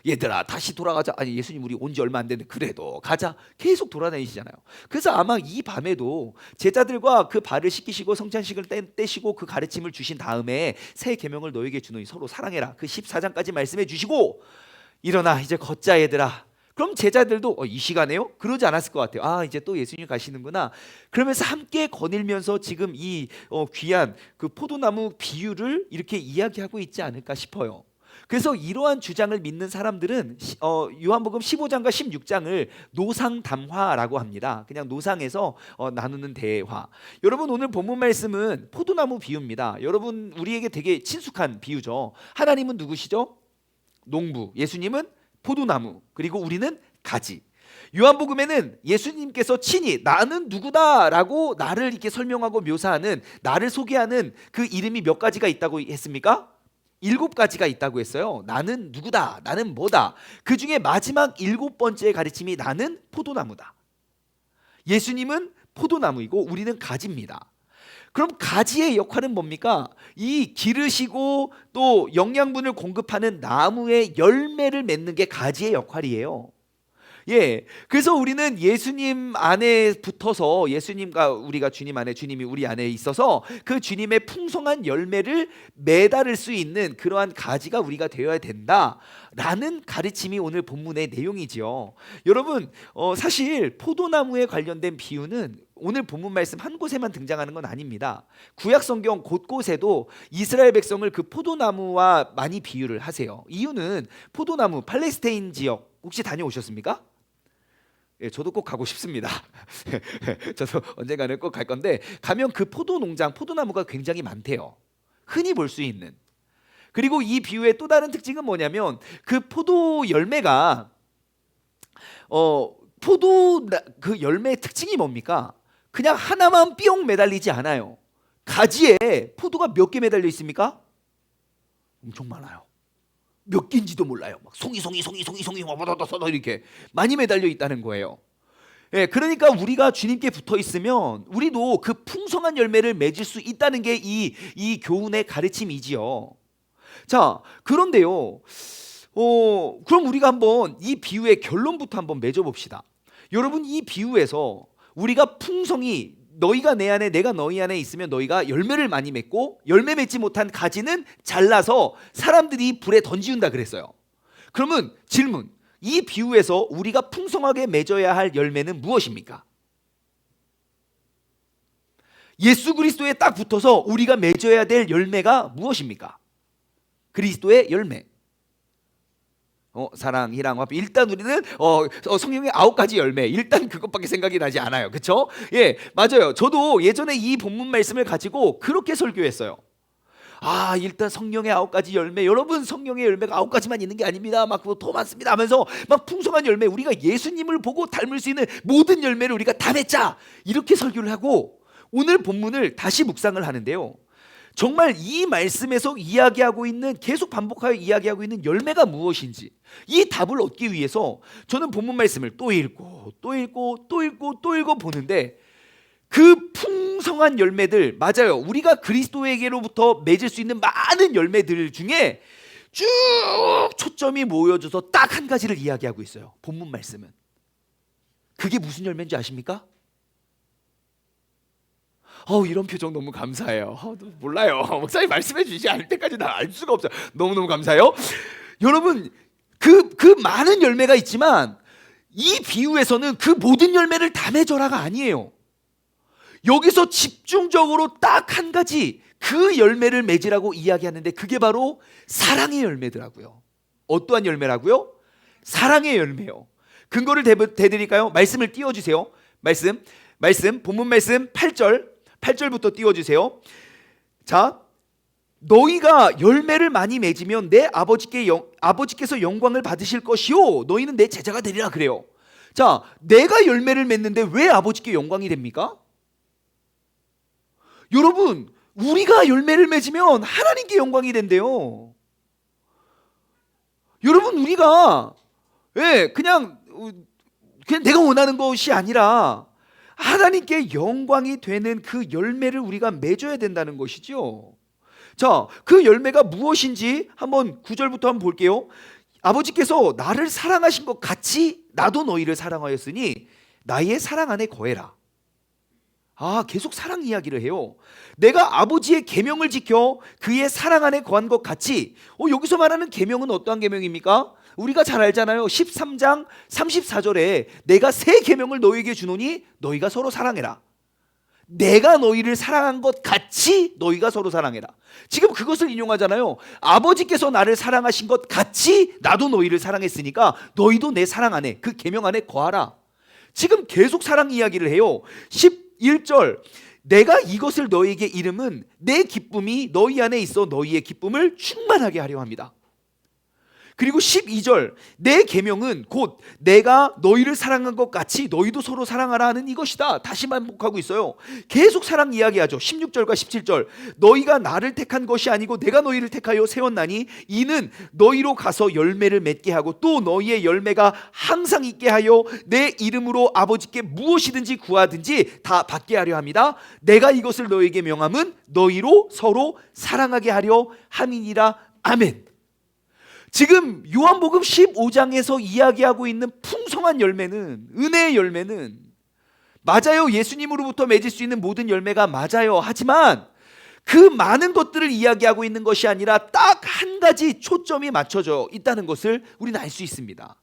얘들아 다시 돌아가자. 아니 예수님 우리 온 지 얼마 안 됐는데 그래도 가자. 계속 돌아다니시잖아요. 그래서 아마 이 밤에도 제자들과 그 발을 씻기시고 성찬식을 떼시고 그 가르침을 주신 다음에 새 계명을 너에게 주노니 서로 사랑해라. 그 14장까지 말씀해 주시고 일어나 이제 걷자 얘들아. 그럼 제자들도 이 시간에요? 그러지 않았을 것 같아요. 이제 또 예수님 가시는구나. 그러면서 함께 거닐면서 지금 이 귀한 그 포도나무 비유를 이렇게 이야기하고 있지 않을까 싶어요. 그래서 이러한 주장을 믿는 사람들은 요한복음 15장과 16장을 노상담화라고 합니다. 그냥 노상에서 나누는 대화. 여러분 오늘 본문 말씀은 포도나무 비유입니다. 여러분 우리에게 되게 친숙한 비유죠. 하나님은 누구시죠? 농부. 예수님은 포도나무, 그리고 우리는 가지. 요한복음에는 예수님께서 친히 나는 누구다라고 나를 이렇게 설명하고 묘사하는, 나를 소개하는 그 이름이 몇 가지가 있다고 했습니까? 7가지가 있다고 했어요. 나는 누구다, 나는 뭐다. 그 중에 마지막 7번째 가르침이 나는 포도나무다. 예수님은 포도나무이고 우리는 가지입니다. 그럼 가지의 역할은 뭡니까? 이 기르시고 또 영양분을 공급하는 나무의 열매를 맺는 게 가지의 역할이에요. 예, 그래서 우리는 예수님 안에 붙어서, 예수님과 우리가 주님 안에, 주님이 우리 안에 있어서 그 주님의 풍성한 열매를 매달을 수 있는 그러한 가지가 우리가 되어야 된다라는 가르침이 오늘 본문의 내용이지요. 여러분, 사실 포도나무에 관련된 비유는 오늘 본문 말씀 한 곳에만 등장하는 건 아닙니다. 구약 성경 곳곳에도 이스라엘 백성을 그 포도나무와 많이 비유를 하세요. 이유는 포도나무, 팔레스타인 지역 혹시 다녀오셨습니까? 예, 저도 꼭 가고 싶습니다. 저도 언젠가는 꼭 갈 건데, 가면 그 포도 농장, 포도나무가 굉장히 많대요. 흔히 볼 수 있는. 그리고 이 비유의 또 다른 특징은 뭐냐면 그 포도 열매가 그 열매의 특징이 뭡니까? 그냥 하나만 뿅 매달리지 않아요. 가지에 포도가 몇 개 매달려 있습니까? 엄청 많아요. 몇 개인지도 몰라요. 막 송이 이렇게 많이 매달려 있다는 거예요. 예, 그러니까 우리가 주님께 붙어 있으면 우리도 그 풍성한 열매를 맺을 수 있다는 게 이 교훈의 가르침이지요. 자, 그런데요. 그럼 우리가 한번 이 비유의 결론부터 한번 맺어 봅시다. 여러분, 이 비유에서 우리가 풍성이, 너희가 내 안에 내가 너희 안에 있으면 너희가 열매를 많이 맺고 열매 맺지 못한 가지는 잘라서 사람들이 불에 던지운다 그랬어요. 그러면 질문, 이 비유에서 우리가 풍성하게 맺어야 할 열매는 무엇입니까? 예수 그리스도에 딱 붙어서 우리가 맺어야 될 열매가 무엇입니까? 그리스도의 열매. 사랑, 희랑, 화평. 일단 우리는 성령의 9가지 열매, 일단 그것밖에 생각이 나지 않아요. 그렇죠? 예, 맞아요. 저도 예전에 이 본문 말씀을 가지고 그렇게 설교했어요. 일단 성령의 9가지 열매. 여러분, 성령의 열매가 9가지만 있는 게 아닙니다. 막 그거 더 많습니다 하면서 막 풍성한 열매, 우리가 예수님을 보고 닮을 수 있는 모든 열매를 우리가 다 맺자, 이렇게 설교를 하고 오늘 본문을 다시 묵상을 하는데요, 정말 이 말씀에서 이야기하고 있는, 계속 반복하여 이야기하고 있는 열매가 무엇인지 이 답을 얻기 위해서 저는 본문 말씀을 또 읽고 또 읽고 또 읽고 또 읽어 보는데, 그 풍성한 열매들, 맞아요, 우리가 그리스도에게로부터 맺을 수 있는 많은 열매들 중에 쭉 초점이 모여져서 딱 한 가지를 이야기하고 있어요. 본문 말씀은. 그게 무슨 열매인지 아십니까? 이런 표정 너무 감사해요. 몰라요. 목사님 말씀해 주시지 않을 때까지 나 알 수가 없어요. 너무너무 감사해요. 여러분, 그 많은 열매가 있지만 이 비유에서는 그 모든 열매를 다 맺어라가 아니에요. 여기서 집중적으로 딱 한 가지 그 열매를 맺으라고 이야기하는데, 그게 바로 사랑의 열매더라고요. 어떠한 열매라고요? 사랑의 열매요. 근거를 대드릴까요? 말씀을 띄워주세요. 말씀 본문 말씀 8절부터 띄워주세요. 자, 너희가 열매를 많이 맺으면 내 아버지께서 영광을 받으실 것이요 너희는 내 제자가 되리라 그래요. 자, 내가 열매를 맺는데 왜 아버지께 영광이 됩니까? 여러분, 우리가 열매를 맺으면 하나님께 영광이 된대요. 여러분, 우리가 그냥 내가 원하는 것이 아니라 하나님께 영광이 되는 그 열매를 우리가 맺어야 된다는 것이죠. 자, 그 열매가 무엇인지 한번 9절부터 한번 볼게요. 아버지께서 나를 사랑하신 것 같이 나도 너희를 사랑하였으니 나의 사랑 안에 거해라. 계속 사랑 이야기를 해요. 내가 아버지의 계명을 지켜 그의 사랑 안에 거한 것 같이. 여기서 말하는 계명은 어떠한 계명입니까? 우리가 잘 알잖아요. 13장 34절에 내가 새 계명을 너희에게 주노니 너희가 서로 사랑해라. 내가 너희를 사랑한 것 같이 너희가 서로 사랑해라. 지금 그것을 인용하잖아요. 아버지께서 나를 사랑하신 것 같이 나도 너희를 사랑했으니까 너희도 내 사랑 안에, 그 계명 안에 거하라. 지금 계속 사랑 이야기를 해요. 11절 내가 이것을 너희에게 이름은 내 기쁨이 너희 안에 있어 너희의 기쁨을 충만하게 하려 합니다. 그리고 12절, 내 계명은 곧 내가 너희를 사랑한 것 같이 너희도 서로 사랑하라 하는 이것이다. 다시 반복하고 있어요. 계속 사랑 이야기하죠. 16절과 17절, 너희가 나를 택한 것이 아니고 내가 너희를 택하여 세웠나니 이는 너희로 가서 열매를 맺게 하고 또 너희의 열매가 항상 있게 하여 내 이름으로 아버지께 무엇이든지 구하든지 다 받게 하려 합니다. 내가 이것을 너희에게 명함은 너희로 서로 사랑하게 하려 함이니라. 아멘. 지금 요한복음 15장에서 이야기하고 있는 풍성한 열매는, 은혜의 열매는, 맞아요, 예수님으로부터 맺을 수 있는 모든 열매가 맞아요. 하지만 그 많은 것들을 이야기하고 있는 것이 아니라 딱 한 가지 초점이 맞춰져 있다는 것을 우리는 알 수 있습니다.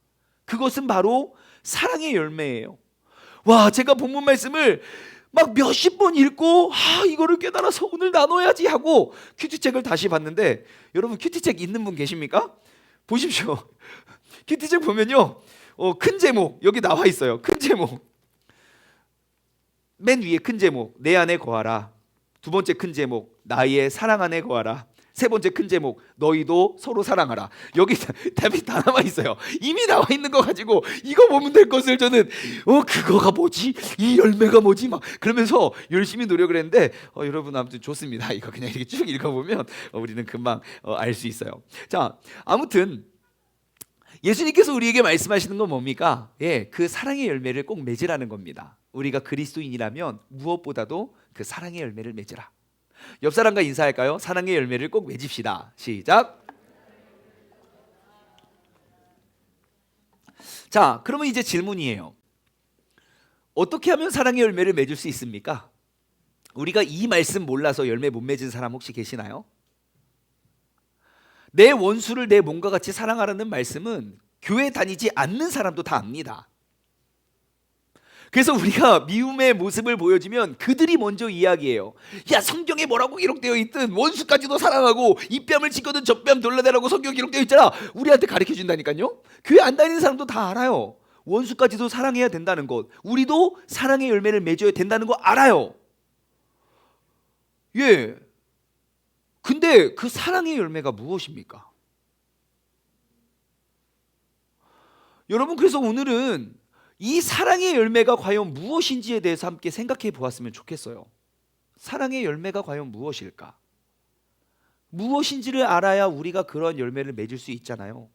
그것은 바로 사랑의 열매예요. 와, 제가 본문 말씀을 막 몇십 번 읽고 이거를 깨달아서 오늘 나눠야지 하고 큐티책을 다시 봤는데, 여러분 큐티책 있는 분 계십니까? 보십시오. 큐티책 보면요, 큰 제목 여기 나와 있어요. 큰 제목 맨 위에 큰 제목, 내 안에 거하라. 두 번째 큰 제목, 나의 사랑 안에 거하라. 세 번째 큰 제목, 너희도 서로 사랑하라. 여기 답이 다 남아 있어요. 이미 나와 있는 거 가지고 이거 보면 될 것을 저는 그거가 뭐지? 이 열매가 뭐지? 막 그러면서 열심히 노력을 했는데 여러분 아무튼 좋습니다. 이거 그냥 이렇게 쭉 읽어보면 우리는 금방 알 수 있어요. 자, 아무튼 예수님께서 우리에게 말씀하시는 건 뭡니까? 예, 그 사랑의 열매를 꼭 맺으라는 겁니다. 우리가 그리스도인이라면 무엇보다도 그 사랑의 열매를 맺으라. 옆 사람과 인사할까요? 사랑의 열매를 꼭 맺읍시다. 시작. 자, 그러면 이제 질문이에요. 어떻게 하면 사랑의 열매를 맺을 수 있습니까? 우리가 이 말씀 몰라서 열매 못 맺은 사람 혹시 계시나요? 내 원수를 내 몸과 같이 사랑하라는 말씀은 교회 다니지 않는 사람도 다 압니다. 그래서 우리가 미움의 모습을 보여주면 그들이 먼저 이야기해요. 야, 성경에 뭐라고 기록되어 있든 원수까지도 사랑하고 이 뺨을 치거든 저 뺨 돌려대라고 성경에 기록되어 있잖아. 우리한테 가르쳐 준다니까요. 교회 안 다니는 사람도 다 알아요. 원수까지도 사랑해야 된다는 것, 우리도 사랑의 열매를 맺어야 된다는 거 알아요. 예. 근데 그 사랑의 열매가 무엇입니까? 여러분, 그래서 오늘은 이 사랑의 열매가 과연 무엇인지에 대해서 함께 생각해 보았으면 좋겠어요. 사랑의 열매가 과연 무엇일까? 무엇인지를 알아야 우리가 그런 열매를 맺을 수 있잖아요.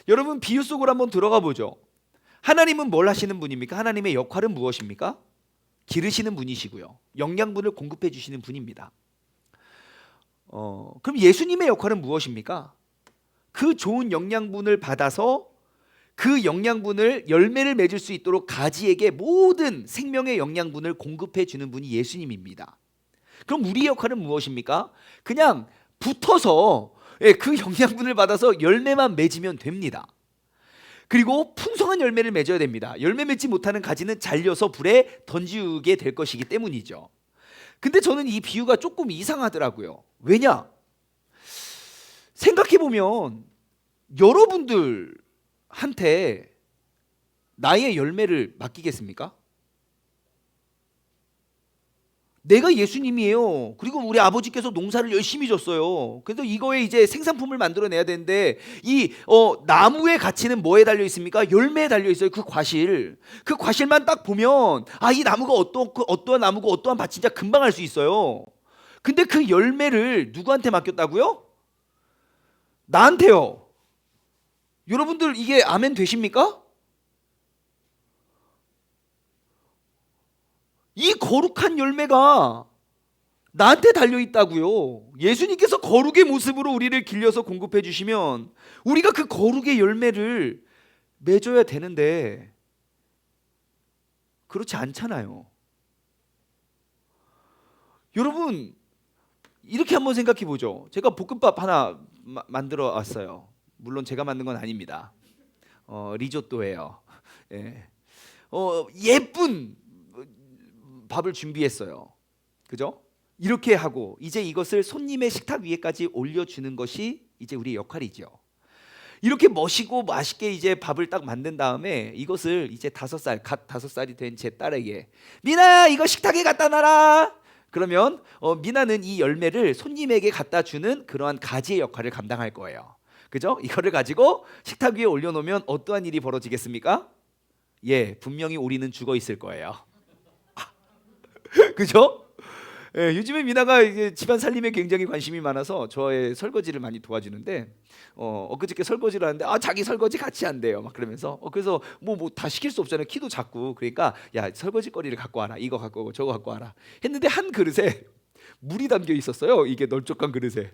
여러분, 비유 속으로 한번 들어가 보죠. 하나님은 뭘 하시는 분입니까? 하나님의 역할은 무엇입니까? 기르시는 분이시고요, 영양분을 공급해 주시는 분입니다. 그럼 예수님의 역할은 무엇입니까? 그 좋은 영양분을 받아서 그 영양분을 열매를 맺을 수 있도록 가지에게 모든 생명의 영양분을 공급해 주는 분이 예수님입니다. 그럼 우리 역할은 무엇입니까? 그냥 붙어서 그 영양분을 받아서 열매만 맺으면 됩니다. 그리고 풍성한 열매를 맺어야 됩니다. 열매 맺지 못하는 가지는 잘려서 불에 던지게 될 것이기 때문이죠. 근데 저는 이 비유가 조금 이상하더라고요. 왜냐? 생각해보면 여러분들한테 나의 열매를 맡기겠습니까? 내가 예수님이에요. 그리고 우리 아버지께서 농사를 열심히 졌어요. 그래서 이거에 이제 생산품을 만들어내야 되는데 이 나무의 가치는 뭐에 달려 있습니까? 열매에 달려 있어요. 그 과실. 그 과실만 딱 보면 이 나무가 어떠한 나무고 어떠한 밭인지 금방 알 수 있어요. 근데 그 열매를 누구한테 맡겼다고요? 나한테요. 여러분들 이게 아멘 되십니까? 이 거룩한 열매가 나한테 달려있다고요. 예수님께서 거룩의 모습으로 우리를 길려서 공급해 주시면 우리가 그 거룩의 열매를 맺어야 되는데 그렇지 않잖아요. 여러분, 이렇게 한번 생각해 보죠. 제가 볶음밥 하나 만들어 왔어요. 물론 제가 만든 건 아닙니다. 리조또예요. 예. 예쁜 밥을 준비했어요. 그죠? 이렇게 하고 이제 이것을 손님의 식탁 위에까지 올려주는 것이 이제 우리의 역할이죠. 이렇게 멋있고 맛있게 이제 밥을 딱 만든 다음에 이것을 이제 갓 5살이 된 제 딸에게, 미나야 이거 식탁에 갖다 놔라. 그러면 미나는 이 열매를 손님에게 갖다 주는 그러한 가지의 역할을 감당할 거예요. 그죠? 이거를 가지고 식탁 위에 올려놓으면 어떠한 일이 벌어지겠습니까? 예, 분명히 우리는 죽어 있을 거예요. 그죠? 예, 요즘에 미나가 이제 집안 살림에 굉장히 관심이 많아서 저의 설거지를 많이 도와주는데 엊그저께 설거지를 하는데 자기 설거지 같이 한대요. 막 그러면서 그래서 뭐 다 시킬 수 없잖아요. 키도 작고. 그러니까 야, 설거지 거리를 갖고 와라. 이거 갖고 오고 저거 갖고 와라. 했는데 한 그릇에 물이 담겨 있었어요. 이게 널쩍한 그릇에.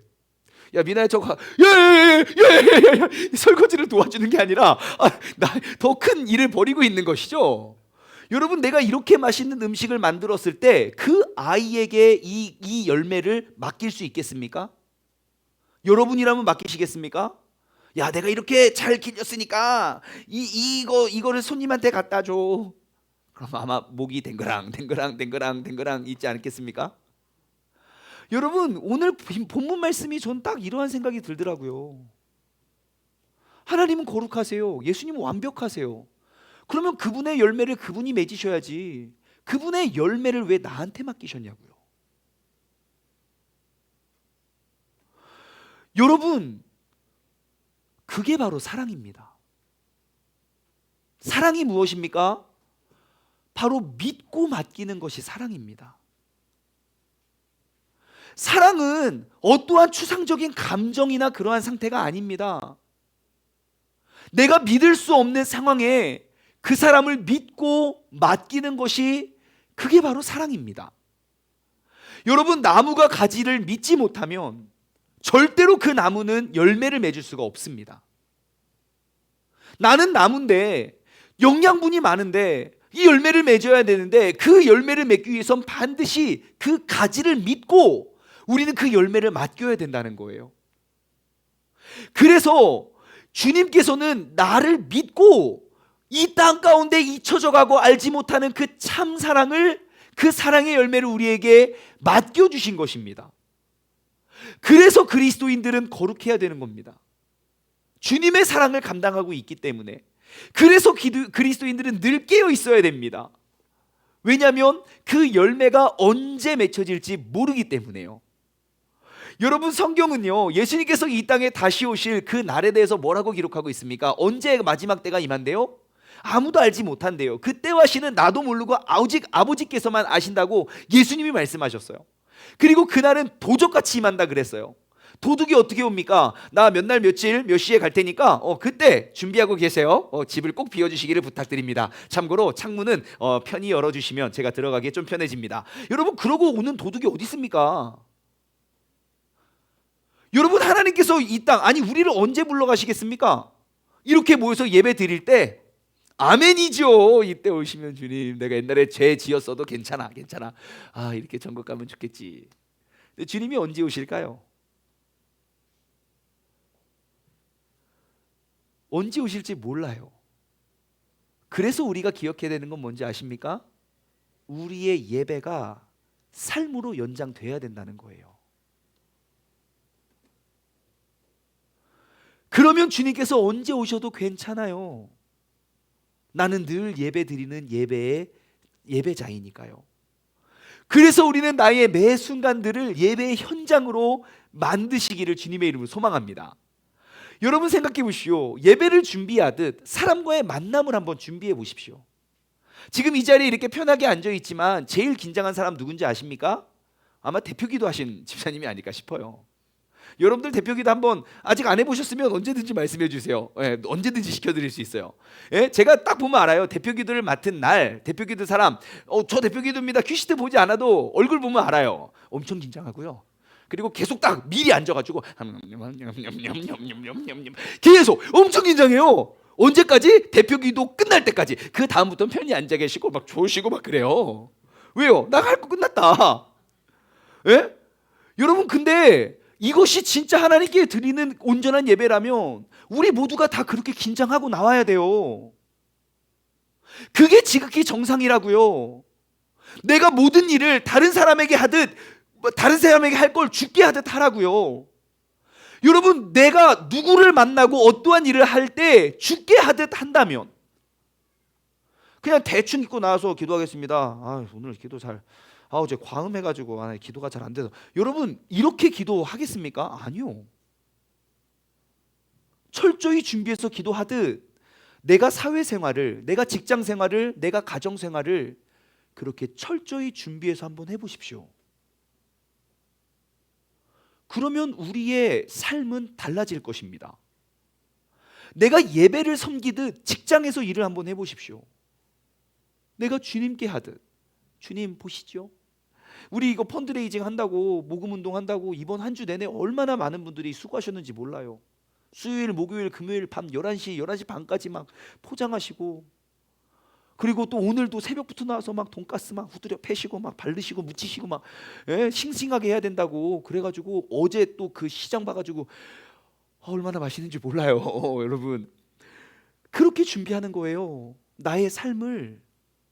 야, 미나야 저거 야야야야야야 설거지를 도와주는 게 아니라 나 더 큰 일을 벌이고 있는 것이죠. 여러분, 내가 이렇게 맛있는 음식을 만들었을 때 그 아이에게 이 열매를 맡길 수 있겠습니까? 여러분이라면 맡기시겠습니까? 야, 내가 이렇게 잘 길렸으니까 이거를 손님한테 갖다 줘. 그럼 아마 목이 댕그랑 댕그랑 댕그랑 댕그랑 있지 않겠습니까? 여러분, 오늘 본문 말씀이 전 딱 이러한 생각이 들더라고요. 하나님은 거룩하세요. 예수님은 완벽하세요. 그러면 그분의 열매를 그분이 맺으셔야지. 그분의 열매를 왜 나한테 맡기셨냐고요. 여러분, 그게 바로 사랑입니다. 사랑이 무엇입니까? 바로 믿고 맡기는 것이 사랑입니다. 사랑은 어떠한 추상적인 감정이나 그러한 상태가 아닙니다. 내가 믿을 수 없는 상황에 그 사람을 믿고 맡기는 것이, 그게 바로 사랑입니다. 여러분, 나무가 가지를 믿지 못하면 절대로 그 나무는 열매를 맺을 수가 없습니다. 나는 나무인데 영양분이 많은데 이 열매를 맺어야 되는데 그 열매를 맺기 위해선 반드시 그 가지를 믿고 우리는 그 열매를 맡겨야 된다는 거예요. 그래서 주님께서는 나를 믿고 이 땅 가운데 잊혀져 가고 알지 못하는 그 참 사랑을, 그 사랑의 열매를 우리에게 맡겨주신 것입니다. 그래서 그리스도인들은 거룩해야 되는 겁니다. 주님의 사랑을 감당하고 있기 때문에. 그래서 그리스도인들은 늘 깨어 있어야 됩니다. 왜냐하면 그 열매가 언제 맺혀질지 모르기 때문에요. 여러분, 성경은요, 예수님께서 이 땅에 다시 오실 그 날에 대해서 뭐라고 기록하고 있습니까? 언제 마지막 때가 임한대요? 아무도 알지 못한대요. 그때와 시는 나도 모르고 오직 아버지께서만 아신다고 예수님이 말씀하셨어요. 그리고 그날은 도적같이 임한다 그랬어요. 도둑이 어떻게 옵니까? 나 몇 날 며칠 몇 시에 갈 테니까 그때 준비하고 계세요. 집을 꼭 비워주시기를 부탁드립니다. 참고로 창문은 편히 열어주시면 제가 들어가기에 좀 편해집니다. 여러분, 그러고 오는 도둑이 어디 있습니까? 여러분, 하나님께서 이 땅, 아니 우리를 언제 불러가시겠습니까? 이렇게 모여서 예배 드릴 때 아멘이죠. 이때 오시면 주님, 내가 옛날에 죄 지었어도 괜찮아. 이렇게 천국 가면 좋겠지. 근데 주님이 언제 오실까요? 언제 오실지 몰라요. 그래서 우리가 기억해야 되는 건 뭔지 아십니까? 우리의 예배가 삶으로 연장돼야 된다는 거예요. 그러면 주님께서 언제 오셔도 괜찮아요. 나는 늘 예배 드리는 예배의 예배자이니까요. 그래서 우리는 나의 매 순간들을 예배의 현장으로 만드시기를 주님의 이름으로 소망합니다. 여러분, 생각해 보시오. 예배를 준비하듯 사람과의 만남을 한번 준비해 보십시오. 지금 이 자리에 이렇게 편하게 앉아 있지만 제일 긴장한 사람 누군지 아십니까? 아마 대표기도 하신 집사님이 아닐까 싶어요. 여러분들 대표기도 한번 아직 안 해보셨으면 언제든지 말씀해 주세요. 언제든지 시켜드릴 수 있어요. 제가 딱 보면 알아요. 대표기도를 맡은 날 대표기도 사람, 저 대표기도입니다. 큐시트 보지 않아도 얼굴 보면 알아요. 엄청 긴장하고요. 그리고 계속 딱 미리 앉아가지고 계속 엄청 긴장해요. 언제까지? 대표기도 끝날 때까지. 그 다음부터는 편히 앉아 계시고 막 좋으시고 막 그래요. 왜요? 나 할 거 끝났다. 여러분, 근데 이것이 진짜 하나님께 드리는 온전한 예배라면 우리 모두가 다 그렇게 긴장하고 나와야 돼요. 그게 지극히 정상이라고요. 내가 모든 일을 다른 사람에게 하듯, 다른 사람에게 할 걸 죽게 하듯 하라고요. 여러분, 내가 누구를 만나고 어떠한 일을 할 때 죽게 하듯 한다면 그냥 대충 입고 나와서 기도하겠습니다. 오늘 기도 잘, 어제 과음해가지고 기도가 잘 안 돼서. 여러분, 이렇게 기도하겠습니까? 아니요. 철저히 준비해서 기도하듯 내가 사회생활을, 내가 직장생활을, 내가 가정생활을 그렇게 철저히 준비해서 한번 해보십시오. 그러면 우리의 삶은 달라질 것입니다. 내가 예배를 섬기듯 직장에서 일을 한번 해보십시오. 내가 주님께 하듯, 주님 보시죠, 우리 이거 펀드레이징 한다고, 모금운동 한다고 이번 한 주 내내 얼마나 많은 분들이 수고하셨는지 몰라요. 수요일, 목요일, 금요일 밤 11시 반까지 막 포장하시고, 그리고 또 오늘도 새벽부터 나와서 막 돈가스 막 후드려 패시고 막 바르시고 묻히시고 막 싱싱하게 해야 된다고 그래가지고 어제 또 그 시장 봐가지고 얼마나 맛있는지 몰라요. 여러분, 그렇게 준비하는 거예요. 나의 삶을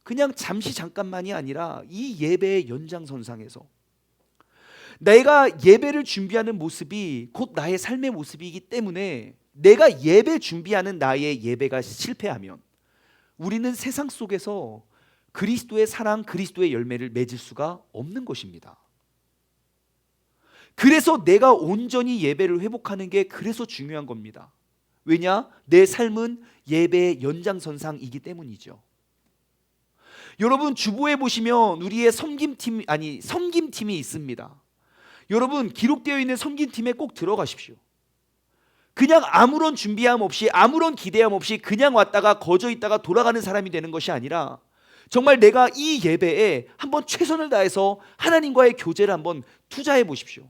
그냥 잠깐만이 아니라 이 예배의 연장선상에서 내가 예배를 준비하는 모습이 곧 나의 삶의 모습이기 때문에 내가 예배 준비하는 나의 예배가 실패하면 우리는 세상 속에서 그리스도의 사랑, 그리스도의 열매를 맺을 수가 없는 것입니다. 그래서 내가 온전히 예배를 회복하는 게 그래서 중요한 겁니다. 왜냐? 내 삶은 예배의 연장선상이기 때문이죠. 여러분, 주보에 보시면 우리의 섬김팀이 있습니다. 여러분, 기록되어 있는 섬김팀에 꼭 들어가십시오. 그냥 아무런 준비함 없이, 아무런 기대함 없이 그냥 왔다가 거저 있다가 돌아가는 사람이 되는 것이 아니라 정말 내가 이 예배에 한번 최선을 다해서 하나님과의 교제를 한번 투자해 보십시오.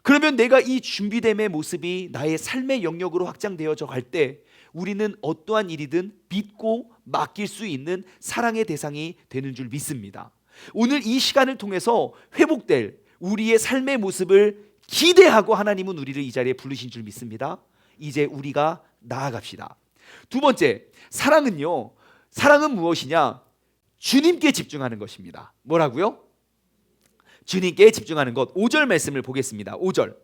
그러면 내가 이 준비됨의 모습이 나의 삶의 영역으로 확장되어져 갈 때 우리는 어떠한 일이든 믿고 맡길 수 있는 사랑의 대상이 되는 줄 믿습니다. 오늘 이 시간을 통해서 회복될 우리의 삶의 모습을 기대하고 하나님은 우리를 이 자리에 부르신 줄 믿습니다. 이제 우리가 나아갑시다. 두 번째, 사랑은요, 사랑은 무엇이냐? 주님께 집중하는 것입니다. 뭐라고요? 주님께 집중하는 것. 5절 말씀을 보겠습니다. 5절.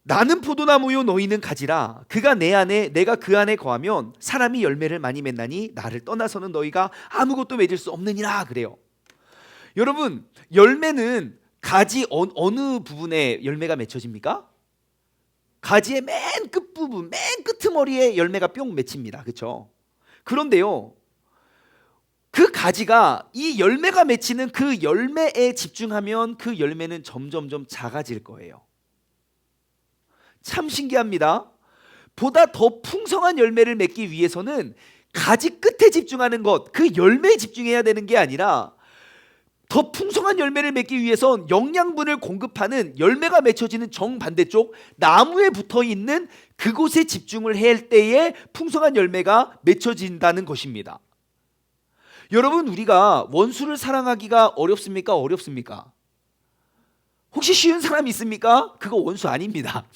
나는 포도나무요 너희는 가지라. 그가 내 안에 내가 그 안에 거하면 사람이 열매를 많이 맺나니 나를 떠나서는 너희가 아무것도 맺을 수 없느니라. 그래요. 여러분, 열매는 가지 어느 부분에 열매가 맺혀집니까? 가지의 맨 끝부분, 맨 끄트머리에 열매가 뿅 맺힙니다. 그렇죠? 그런데요, 그 가지가 이 열매가 맺히는 그 열매에 집중하면 그 열매는 점점점 작아질 거예요. 참 신기합니다. 보다 더 풍성한 열매를 맺기 위해서는 가지 끝에 집중하는 것, 그 열매에 집중해야 되는 게 아니라 더 풍성한 열매를 맺기 위해선 영양분을 공급하는 열매가 맺혀지는 정반대쪽 나무에 붙어있는 그곳에 집중을 해야 할 때에 풍성한 열매가 맺혀진다는 것입니다. 여러분, 우리가 원수를 사랑하기가 어렵습니까? 어렵습니까? 혹시 쉬운 사람 있습니까? 그거 원수 아닙니다.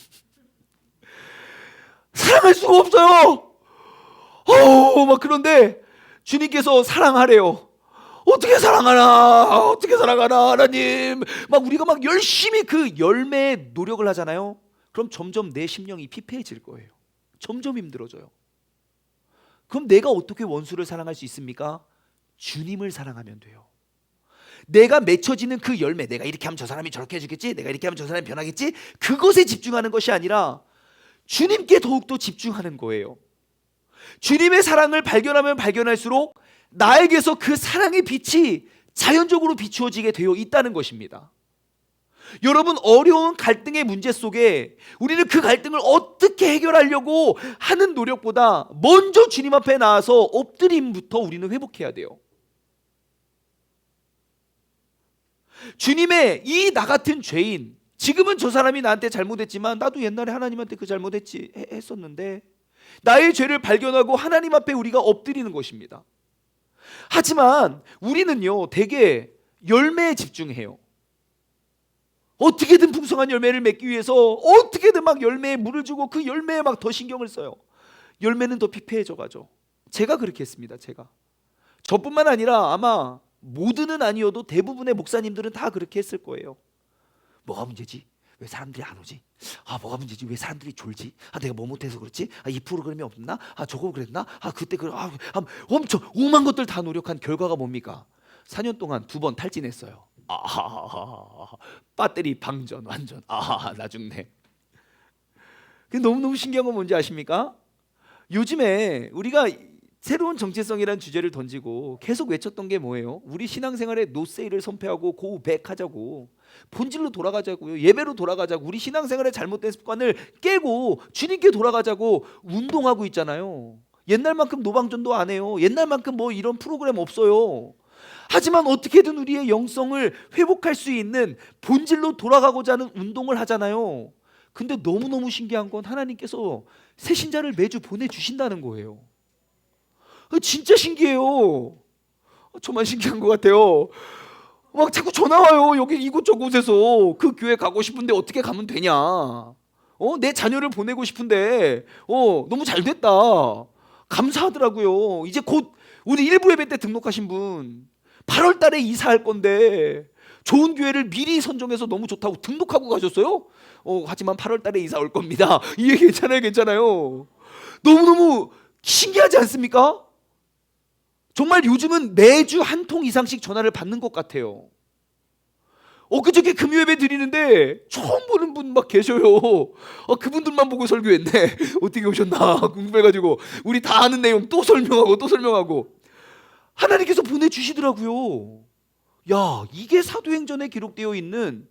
사랑할 수가 없어요. 막 그런데 주님께서 사랑하래요. 어떻게 사랑하나? 어떻게 사랑하나? 하나님. 막 우리가 막 열심히 그 열매에 노력을 하잖아요. 그럼 점점 내 심령이 피폐해질 거예요. 점점 힘들어져요. 그럼 내가 어떻게 원수를 사랑할 수 있습니까? 주님을 사랑하면 돼요. 내가 맺혀지는 그 열매, 내가 이렇게 하면 저 사람이 저렇게 해주겠지, 내가 이렇게 하면 저 사람이 변하겠지, 그것에 집중하는 것이 아니라 주님께 더욱더 집중하는 거예요. 주님의 사랑을 발견하면 발견할수록 나에게서 그 사랑의 빛이 자연적으로 비추어지게 되어 있다는 것입니다. 여러분, 어려운 갈등의 문제 속에 우리는 그 갈등을 어떻게 해결하려고 하는 노력보다 먼저 주님 앞에 나와서 엎드림부터 우리는 회복해야 돼요. 주님의 이 나 같은 죄인, 지금은 저 사람이 나한테 잘못했지만 나도 옛날에 하나님한테 그 잘못했지 했었는데, 나의 죄를 발견하고 하나님 앞에 우리가 엎드리는 것입니다. 하지만 우리는요, 되게 열매에 집중해요. 어떻게든 풍성한 열매를 맺기 위해서 어떻게든 막 열매에 물을 주고 그 열매에 막 더 신경을 써요. 열매는 더 피폐해져 가죠. 제가 그렇게 했습니다. 제가. 저뿐만 아니라 아마 모두는 아니어도 대부분의 목사님들은 다 그렇게 했을 거예요. 뭐가 문제지? 왜 사람들이 안 오지? 뭐가 문제지? 왜 사람들이 졸지? 내가 뭐 못해서 그렇지? 이 프로그램이 없나? 저거 그랬나? 그때 엄청 오만 것들 다 노력한 결과가 뭡니까? 4년 동안 2번 탈진했어요. 배터리 방전 완전 나 죽네. 근데 너무너무 신기한 건 뭔지 아십니까? 요즘에 우리가 새로운 정체성이라는 주제를 던지고 계속 외쳤던 게 뭐예요? 우리 신앙생활에 노세이를 선포하고 고백하자고, 본질로 돌아가자고요. 예배로 돌아가자고, 우리 신앙생활의 잘못된 습관을 깨고 주님께 돌아가자고 운동하고 있잖아요. 옛날만큼 노방전도 안 해요. 옛날만큼 뭐 이런 프로그램 없어요. 하지만 어떻게든 우리의 영성을 회복할 수 있는 본질로 돌아가고자 하는 운동을 하잖아요. 근데 너무너무 신기한 건 하나님께서 새 신자를 매주 보내주신다는 거예요. 진짜 신기해요. 저만 신기한 것 같아요. 막 자꾸 전화 와요. 여기 이곳저곳에서 그 교회 가고 싶은데 어떻게 가면 되냐. 내 자녀를 보내고 싶은데 너무 잘 됐다. 감사하더라고요. 이제 곧 우리 일부 예배 때 등록하신 분 8월 달에 이사할 건데 좋은 교회를 미리 선정해서 너무 좋다고 등록하고 가셨어요. 하지만 8월 달에 이사 올 겁니다. 이게 괜찮아요, 괜찮아요. 너무너무 신기하지 않습니까? 정말 요즘은 매주 한 통 이상씩 전화를 받는 것 같아요. 엊그저께 금요예배 드리는데 처음 보는 분 막 계셔요. 그분들만 보고 설교했네. 어떻게 오셨나 궁금해가지고 우리 다 아는 내용 또 설명하고 또 설명하고 하나님께서 보내주시더라고요. 야, 이게 사도행전에 기록되어 있는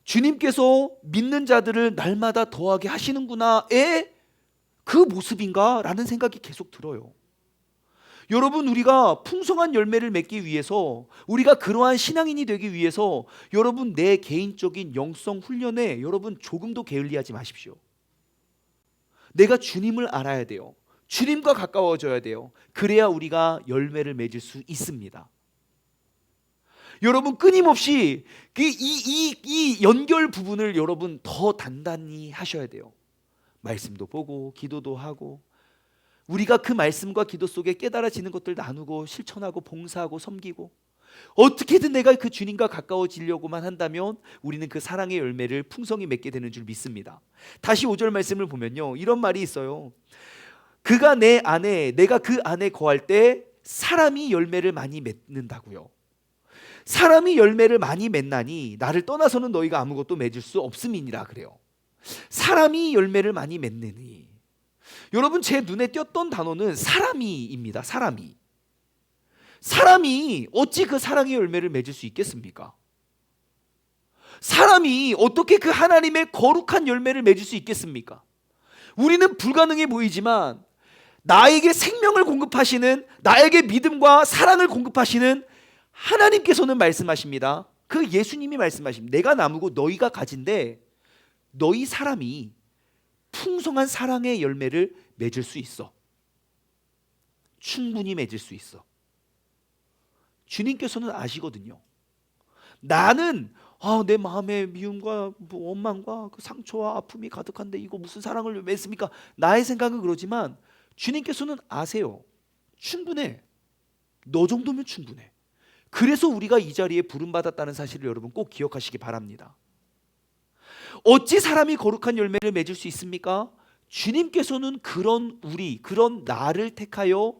주님께서 믿는 자들을 날마다 더하게 하시는구나의 그 모습인가? 라는 생각이 계속 들어요. 여러분, 우리가 풍성한 열매를 맺기 위해서, 우리가 그러한 신앙인이 되기 위해서 여러분 내 개인적인 영성 훈련에 여러분 조금도 게을리하지 마십시오. 내가 주님을 알아야 돼요. 주님과 가까워져야 돼요. 그래야 우리가 열매를 맺을 수 있습니다. 여러분 끊임없이 이 연결 부분을 여러분 더 단단히 하셔야 돼요. 말씀도 보고 기도도 하고 우리가 그 말씀과 기도 속에 깨달아지는 것들 나누고 실천하고 봉사하고 섬기고 어떻게든 내가 그 주님과 가까워지려고만 한다면 우리는 그 사랑의 열매를 풍성히 맺게 되는 줄 믿습니다. 다시 5절 말씀을 보면요, 이런 말이 있어요. 그가 내 안에 내가 그 안에 거할 때 사람이 열매를 많이 맺는다고요. 사람이 열매를 많이 맺나니 나를 떠나서는 너희가 아무것도 맺을 수 없음이니라 그래요. 사람이 열매를 많이 맺느니, 여러분 제 눈에 띄었던 단어는 사람이입니다. 사람이 어찌 그 사랑의 열매를 맺을 수 있겠습니까? 사람이 어떻게 그 하나님의 거룩한 열매를 맺을 수 있겠습니까? 우리는 불가능해 보이지만 나에게 생명을 공급하시는, 나에게 믿음과 사랑을 공급하시는 하나님께서는 말씀하십니다. 그 예수님이 말씀하십니다. 내가 나무고 너희가 가지인데 너희 사람이 풍성한 사랑의 열매를 맺을 수 있어. 충분히 맺을 수 있어. 주님께서는 아시거든요. 나는 내 마음에 미움과 원망과 그 상처와 아픔이 가득한데 이거 무슨 사랑을 맺습니까? 나의 생각은 그러지만 주님께서는 아세요. 충분해. 너 정도면 충분해. 그래서 우리가 이 자리에 부름받았다는 사실을 여러분 꼭 기억하시기 바랍니다. 어찌 사람이 거룩한 열매를 맺을 수 있습니까? 주님께서는 그런 나를 택하여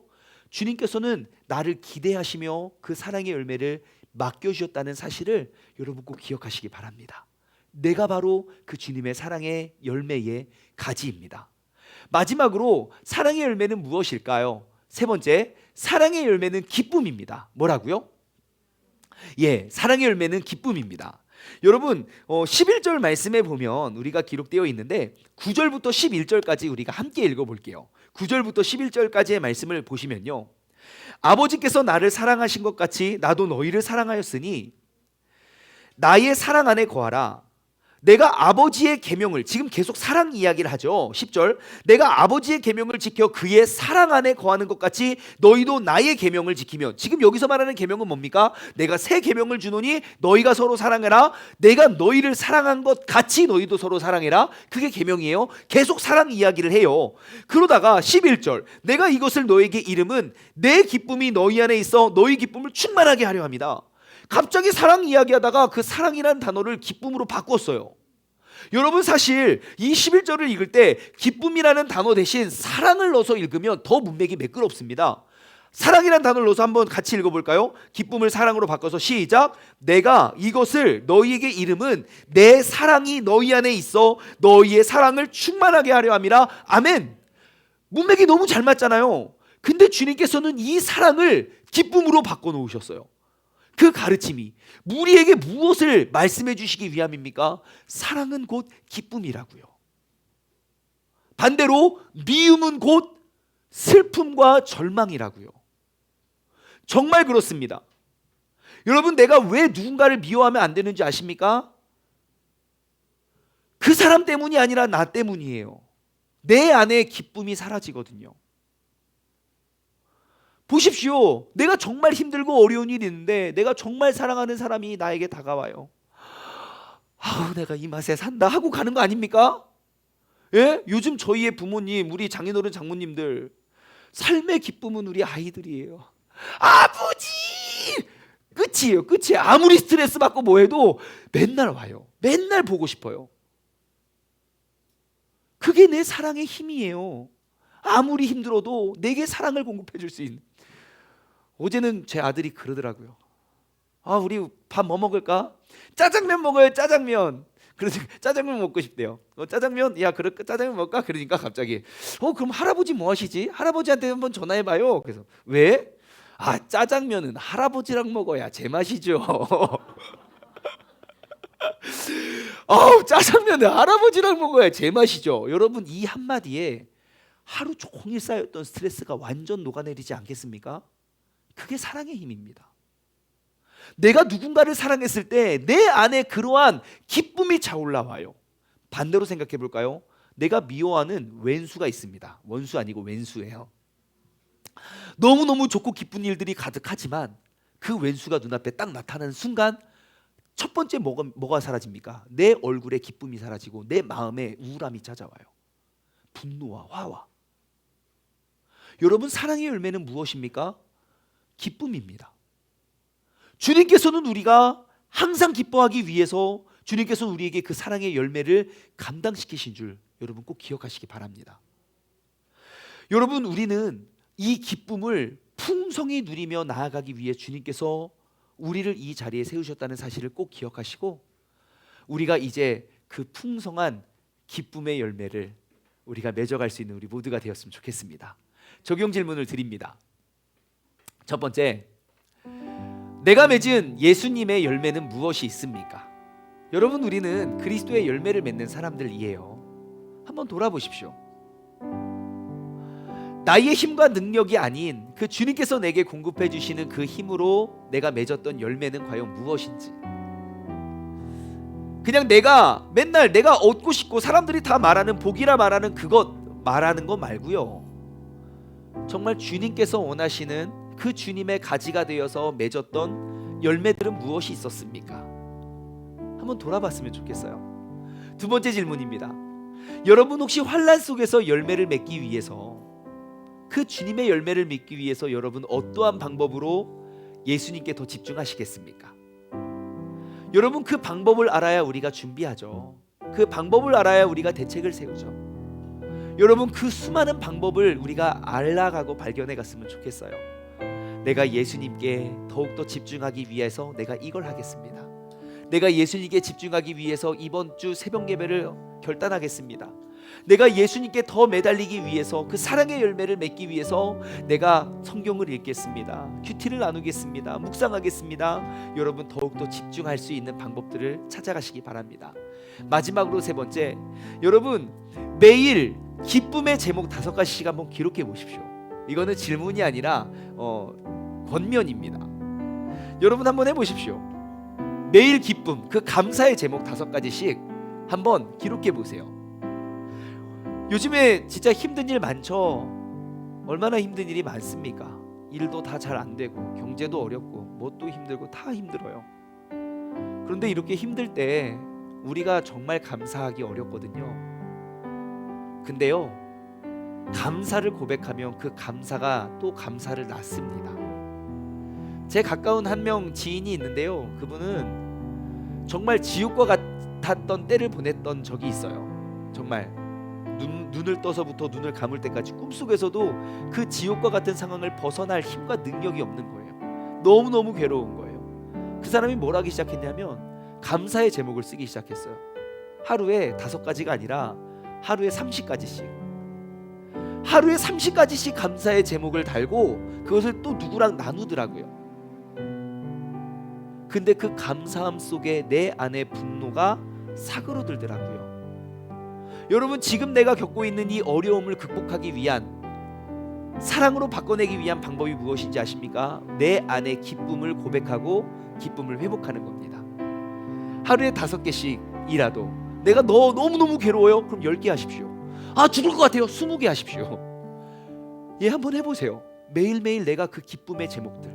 주님께서는 나를 기대하시며 그 사랑의 열매를 맡겨주셨다는 사실을 여러분 꼭 기억하시기 바랍니다. 내가 바로 그 주님의 사랑의 열매의 가지입니다. 마지막으로 사랑의 열매는 무엇일까요? 세 번째, 사랑의 열매는 기쁨입니다. 뭐라고요? 사랑의 열매는 기쁨입니다. 여러분 11절 말씀에 보면 우리가 기록되어 있는데 9절부터 11절까지 우리가 함께 읽어볼게요. 9절부터 11절까지의 말씀을 보시면요, 아버지께서 나를 사랑하신 것 같이 나도 너희를 사랑하였으니 나의 사랑 안에 거하라. 내가 아버지의 계명을, 지금 계속 사랑 이야기를 하죠. 10절, 내가 아버지의 계명을 지켜 그의 사랑 안에 거하는 것 같이 너희도 나의 계명을 지키며, 지금 여기서 말하는 계명은 뭡니까? 내가 새 계명을 주노니 너희가 서로 사랑해라. 내가 너희를 사랑한 것 같이 너희도 서로 사랑해라. 그게 계명이에요. 계속 사랑 이야기를 해요. 그러다가 11절, 내가 이것을 너에게 이름은 내 기쁨이 너희 안에 있어 너희 기쁨을 충만하게 하려 합니다. 갑자기 사랑 이야기하다가 그 사랑이라는 단어를 기쁨으로 바꿨어요. 여러분 사실 이 11절을 읽을 때 기쁨이라는 단어 대신 사랑을 넣어서 읽으면 더 문맥이 매끄럽습니다. 사랑이란 단어를 넣어서 한번 같이 읽어볼까요? 기쁨을 사랑으로 바꿔서 시작. 내가 이것을 너희에게 이름은 내 사랑이 너희 안에 있어 너희의 사랑을 충만하게 하려 함이라. 아멘. 문맥이 너무 잘 맞잖아요. 근데 주님께서는 이 사랑을 기쁨으로 바꿔놓으셨어요. 그 가르침이 우리에게 무엇을 말씀해 주시기 위함입니까? 사랑은 곧 기쁨이라고요. 반대로 미움은 곧 슬픔과 절망이라고요. 정말 그렇습니다. 여러분, 내가 왜 누군가를 미워하면 안 되는지 아십니까? 그 사람 때문이 아니라 나 때문이에요. 내 안에 기쁨이 사라지거든요. 보십시오. 내가 정말 힘들고 어려운 일이 있는데 내가 정말 사랑하는 사람이 나에게 다가와요. 아우, 내가 이 맛에 산다 하고 가는 거 아닙니까? 예? 요즘 저희의 부모님, 우리 장인어른 장모님들 삶의 기쁨은 우리 아이들이에요. 아버지! 끝이에요. 끝이에요. 아무리 스트레스 받고 뭐해도 맨날 와요. 맨날 보고 싶어요. 그게 내 사랑의 힘이에요. 아무리 힘들어도 내게 사랑을 공급해 줄 수 있는. 어제는 제 아들이 그러더라고요. 아, 우리 밥 뭐 먹을까? 짜장면 먹어요. 짜장면. 그래서 짜장면 먹고 싶대요. 짜장면? 야, 그럴까? 짜장면 먹을까? 그러니까 갑자기 그럼 할아버지 뭐 하시지? 할아버지한테 한번 전화해봐요. 그래서 왜? 아, 짜장면은 할아버지랑 먹어야 제맛이죠. 짜장면은 할아버지랑 먹어야 제맛이죠. 여러분, 이 한마디에 하루 종일 쌓였던 스트레스가 완전 녹아내리지 않겠습니까? 그게 사랑의 힘입니다. 내가 누군가를 사랑했을 때 내 안에 그러한 기쁨이 차올라와요. 반대로 생각해 볼까요? 내가 미워하는 왼수가 있습니다. 원수 아니고 왼수예요. 너무너무 좋고 기쁜 일들이 가득하지만 그 왼수가 눈앞에 딱 나타나는 순간 첫 번째 뭐가 사라집니까? 내 얼굴에 기쁨이 사라지고 내 마음에 우울함이 찾아와요. 분노와 화와. 여러분, 사랑의 열매는 무엇입니까? 기쁨입니다. 주님께서는 우리가 항상 기뻐하기 위해서 주님께서는 우리에게 그 사랑의 열매를 감당시키신 줄 여러분 꼭 기억하시기 바랍니다. 여러분, 우리는 이 기쁨을 풍성히 누리며 나아가기 위해 주님께서 우리를 이 자리에 세우셨다는 사실을 꼭 기억하시고 우리가 이제 그 풍성한 기쁨의 열매를 우리가 맺어갈 수 있는 우리 모두가 되었으면 좋겠습니다. 적용 질문을 드립니다. 첫 번째, 내가 맺은 예수님의 열매는 무엇이 있습니까? 여러분, 우리는 그리스도의 열매를 맺는 사람들이에요. 한번 돌아보십시오. 나의 힘과 능력이 아닌 그 주님께서 내게 공급해 주시는 그 힘으로 내가 맺었던 열매는 과연 무엇인지. 그냥 내가 맨날 내가 얻고 싶고 사람들이 다 말하는 복이라 말하는 그것 말하는 거 말고요. 정말 주님께서 원하시는 그 주님의 가지가 되어서 맺었던 열매들은 무엇이 있었습니까? 한번 돌아봤으면 좋겠어요. 두 번째 질문입니다. 여러분, 혹시 환난 속에서 열매를 맺기 위해서 그 주님의 열매를 맺기 위해서 여러분 어떠한 방법으로 예수님께 더 집중하시겠습니까? 여러분, 그 방법을 알아야 우리가 준비하죠. 그 방법을 알아야 우리가 대책을 세우죠. 여러분, 그 수많은 방법을 우리가 알아가고 발견해 갔으면 좋겠어요. 내가 예수님께 더욱더 집중하기 위해서 내가 이걸 하겠습니다. 내가 예수님께 집중하기 위해서 이번 주 새벽 예배를 결단하겠습니다. 내가 예수님께 더 매달리기 위해서 그 사랑의 열매를 맺기 위해서 내가 성경을 읽겠습니다. 큐티를 나누겠습니다. 묵상하겠습니다. 여러분, 더욱더 집중할 수 있는 방법들을 찾아가시기 바랍니다. 마지막으로 세 번째, 여러분 매일 기쁨의 제목 5가지씩 한번 기록해 보십시오. 이거는 질문이 아니라 권면입니다. 여러분 한번 해보십시오. 매일 기쁨, 그 감사의 제목 5가지씩 한번 기록해 보세요. 요즘에 진짜 힘든 일 많죠. 얼마나 힘든 일이 많습니까? 일도 다 잘 안 되고 경제도 어렵고 뭣도 힘들고 다 힘들어요. 그런데 이렇게 힘들 때 우리가 정말 감사하기 어렵거든요. 근데요, 감사를 고백하면 그 감사가 또 감사를 낳습니다. 제 가까운 한 명 지인이 있는데요, 그분은 정말 지옥과 같았던 때를 보냈던 적이 있어요. 정말 눈을 떠서부터 눈을 감을 때까지 꿈속에서도 그 지옥과 같은 상황을 벗어날 힘과 능력이 없는 거예요. 너무너무 괴로운 거예요. 그 사람이 뭘 하기 시작했냐면 감사의 제목을 쓰기 시작했어요. 하루에 5가지가 아니라 하루에 30가지씩, 하루에 30가지씩 감사의 제목을 달고 그것을 또 누구랑 나누더라고요. 근데 그 감사함 속에 내 안에 분노가 사그러들더라고요. 여러분, 지금 내가 겪고 있는 이 어려움을 극복하기 위한, 사랑으로 바꿔내기 위한 방법이 무엇인지 아십니까? 내 안에 기쁨을 고백하고 기쁨을 회복하는 겁니다. 하루에 5개씩이라도 내가 너무너무 괴로워요? 그럼 10개 하십시오. 아, 죽을 것 같아요? 20개 하십시오. 예, 한번 해보세요. 매일매일 내가 그 기쁨의 제목들,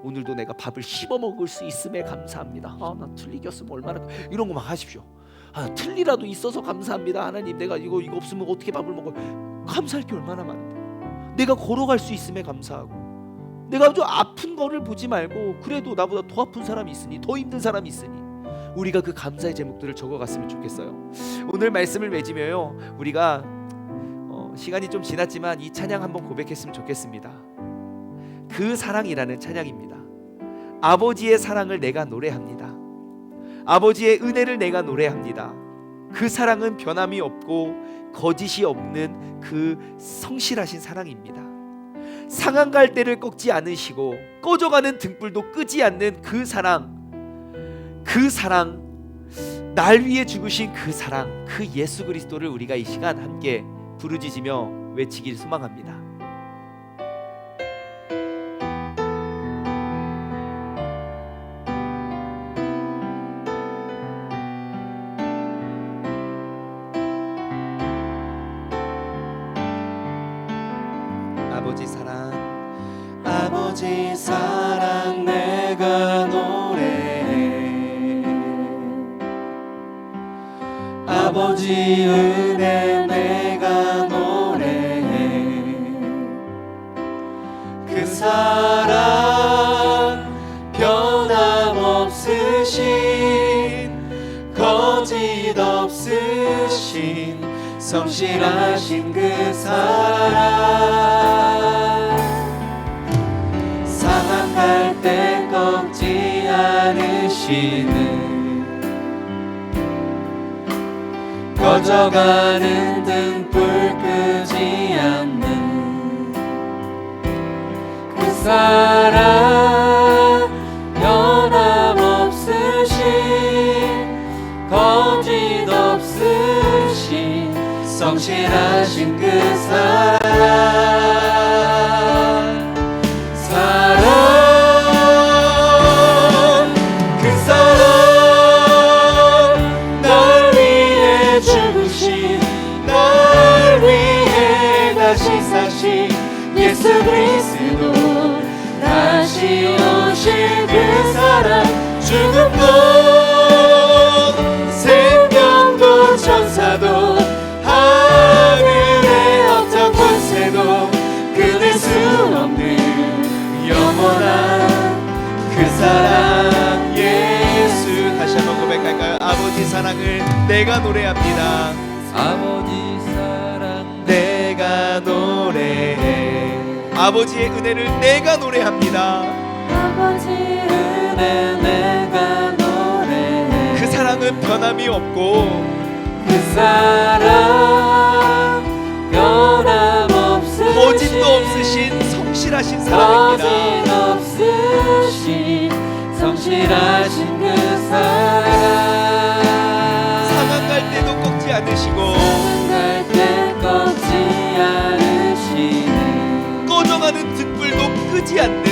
오늘도 내가 밥을 씹어 먹을 수 있음에 감사합니다. 아, 나 틀리겼으면 얼마나, 이런 거 막 하십시오. 아, 틀리라도 있어서 감사합니다. 하나님, 내가 이거 없으면 어떻게 밥을 먹어. 감사할 게 얼마나 많은데. 내가 걸어갈 수 있음에 감사하고, 내가 아주 아픈 거를 보지 말고 그래도 나보다 더 아픈 사람이 있으니, 더 힘든 사람이 있으니 우리가 그 감사의 제목들을 적어갔으면 좋겠어요. 오늘 말씀을 맺으며요, 우리가 시간이 좀 지났지만 이 찬양 한번 고백했으면 좋겠습니다. 그 사랑이라는 찬양입니다. 아버지의 사랑을 내가 노래합니다. 아버지의 은혜를 내가 노래합니다. 그 사랑은 변함이 없고 거짓이 없는 그 성실하신 사랑입니다. 상한 갈대를 꺾지 않으시고 꺼져가는 등불도 끄지 않는 그 사랑, 날 위해 죽으신 그 사랑, 그 예수 그리스도를 우리가 이 시간 함께 부르짖으며 외치길 소망합니다. 아버지 사랑, 아버지 사랑 내가 노래해. 아버지 은혜 내가 노래해. 그 사랑 변함없으신, 거짓 없으신, 성실하신 그 사랑, 상한 갈대 꺾지 않으시는, 꺼져가는 등불 끄지 않는 그 사랑, 변함없으신, 거짓 없으신, 성실하신 그 사랑, 그 사랑, 날 위해 죽으신, 날 위해 다시 사신 예수 그리스도, 다시 오실 그 사랑, 죽음도 생명도 천사도 하늘의 어떤 권세도 끊을 수 없는 영원한 그 사랑, 예수. 다시 한번 고백할까요? 아버지 사랑을 내가 노래합니다. 아버지 사랑 내가 노래해. 아버지의 은혜를 내가 노래합니다. 아버지 은혜 내가 노래해. 그 사랑은 변함이 없고 그 사랑 변함없으신, 거짓도 없으신 성실하신 사랑입니다. 거짓 없으신, 성실하신 그 사랑, 상한 갈대도 꺾지 않으시고 갈대 꺾지 않으시는, 꺼져가는 등불도 끄지 않는,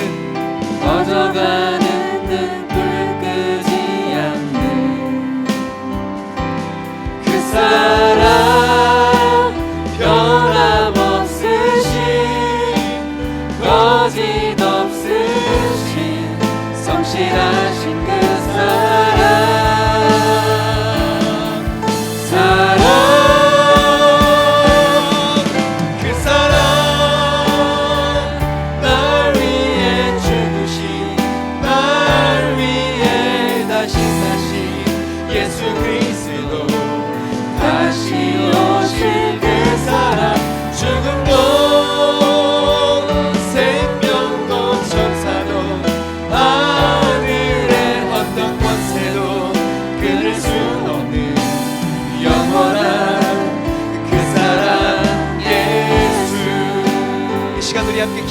꺼져가는 등불 끄지 않는 그 사랑, 변함없으신, 거짓 없으신, 성실하신 그 사랑, 그 사랑, 날 위해 죽으신, 날 위해 다시 사신 예수 그리스도, 다시 오실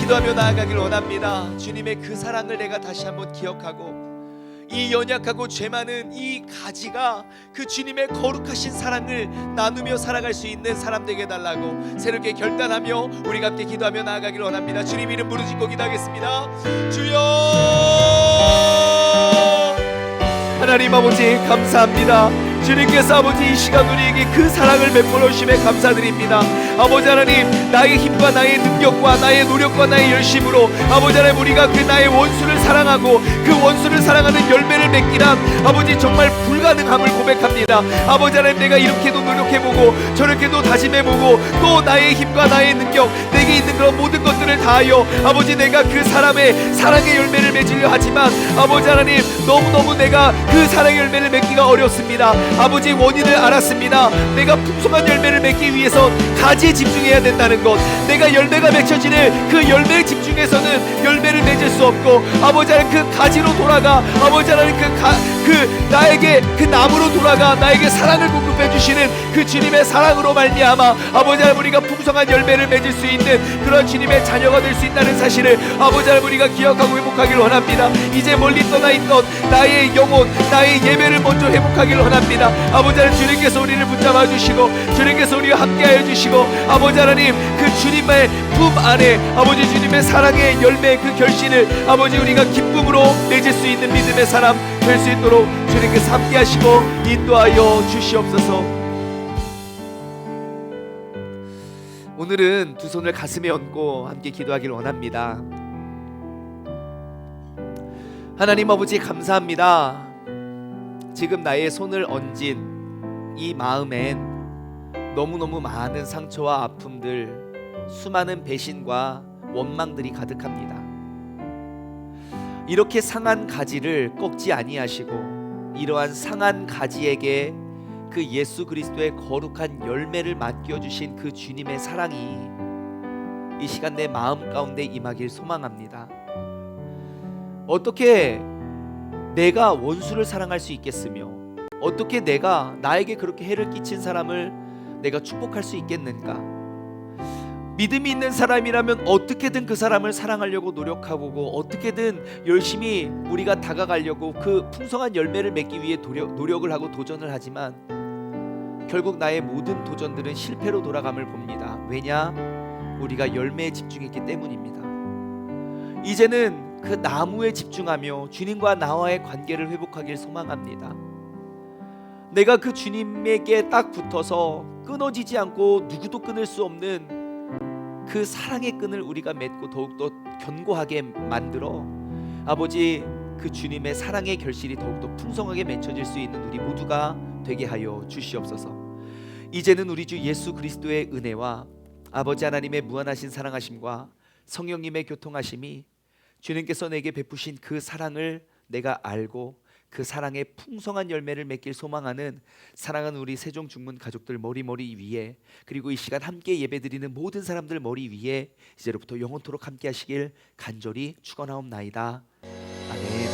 기도하며 나아가길 원합니다. 주님의 그 사랑을 내가 다시 한번 기억하고 이 연약하고 죄 많은 이 가지가 그 주님의 거룩하신 사랑을 나누며 살아갈 수 있는 사람 되게 해달라고 새롭게 결단하며 우리가 함께 기도하며 나아가길 원합니다. 주님 이름 부르짖고 기도하겠습니다. 주여, 하나님 아버지 감사합니다. 주님께서 아버지 이 시간 우리에게 그 사랑을 베풀어 주심에 감사드립니다. 아버지 하나님, 나의 힘과 나의 능력과 나의 노력과 나의 열심으로 아버지 하나님 우리가 그 나의 원수를 사랑하고 그 원수를 사랑하는 열매를 맺기란 아버지 정말 불가능함을 고백합니다. 아버지 하나님, 내가 이렇게도 노력해보고 저렇게도 다짐해보고 또 나의 힘과 나의 능력, 내게 있는 그런 모든 것들을 다하여 아버지 내가 그 사람의 사랑의 열매를 맺으려 하지만 아버지 하나님, 너무너무 내가 그 사랑의 열매를 맺기가 어렵습니다. 아버지, 원인을 알았습니다. 내가 풍성한 열매를 맺기 위해서 가지에 집중해야 된다는 것, 내가 열매가 맺혀지는 그 열매에 집중해서는 열매를 맺을 수 없고 아버지 하나님 그 가지로 돌아가 아버지 하나님 나에게 그 나무로 돌아가 나에게 사랑을 공급해 주시는 그 주님의 사랑으로 말미암아 아버지 하나님 우리가 풍성한 열매를 맺을 수 있는 그런 주님의 자녀가 될 수 있다는 사실을 아버지 하나님 우리가 기억하고 회복하기를 원합니다. 이제 멀리 떠나 있던 나의 영혼, 나의 예배를 먼저 회복하기를 원합니다. 아버지 하나님, 주님께서 우리를 붙잡아 주시고 주님께서 우리와 함께하여 주시고 아버지 하나님 그 주님의 품 안에 아버지 주님의 사랑의 열매 그 결실을 아버지 우리가 기쁨으로 맺을 수 있는 믿음의 사람 될 수 있도록 주님께서 함께하시고 인도하여 주시옵소서. 오늘은 두 손을 가슴에 얹고 함께 기도하기를 원합니다. 하나님 아버지 감사합니다. 지금 나의 손을 얹은 이 마음엔 너무너무 많은 상처와 아픔들, 수많은 배신과 원망들이 가득합니다. 이렇게 상한 가지를 꺾지 아니하시고 이러한 상한 가지에게 그 예수 그리스도의 거룩한 열매를 맡겨주신 그 주님의 사랑이 이 시간 내 마음 가운데 임하길 소망합니다. 어떻게 내가 원수를 사랑할 수 있겠으며 어떻게 내가 나에게 그렇게 해를 끼친 사람을 내가 축복할 수 있겠는가? 믿음이 있는 사람이라면 어떻게든 그 사람을 사랑하려고 노력하고 어떻게든 열심히 우리가 다가가려고 그 풍성한 열매를 맺기 위해 노력을 하고 도전을 하지만 결국 나의 모든 도전들은 실패로 돌아감을 봅니다. 왜냐? 우리가 열매에 집중했기 때문입니다. 이제는 그 나무에 집중하며 주님과 나와의 관계를 회복하길 소망합니다. 내가 그 주님에게 딱 붙어서 끊어지지 않고 누구도 끊을 수 없는 그 사랑의 끈을 우리가 맺고 더욱더 견고하게 만들어 아버지 그 주님의 사랑의 결실이 더욱더 풍성하게 맺혀질 수 있는 우리 모두가 되게 하여 주시옵소서. 이제는 우리 주 예수 그리스도의 은혜와 아버지 하나님의 무한하신 사랑하심과 성령님의 교통하심이 주님께서 내게 베푸신 그 사랑을 내가 알고 그 사랑의 풍성한 열매를 맺길 소망하는 사랑하는 우리 세종 중문 가족들 머리 위에, 그리고 이 시간 함께 예배드리는 모든 사람들 머리 위에 이제로부터 영원토록 함께 하시길 간절히 축원하옵나이다. 아멘.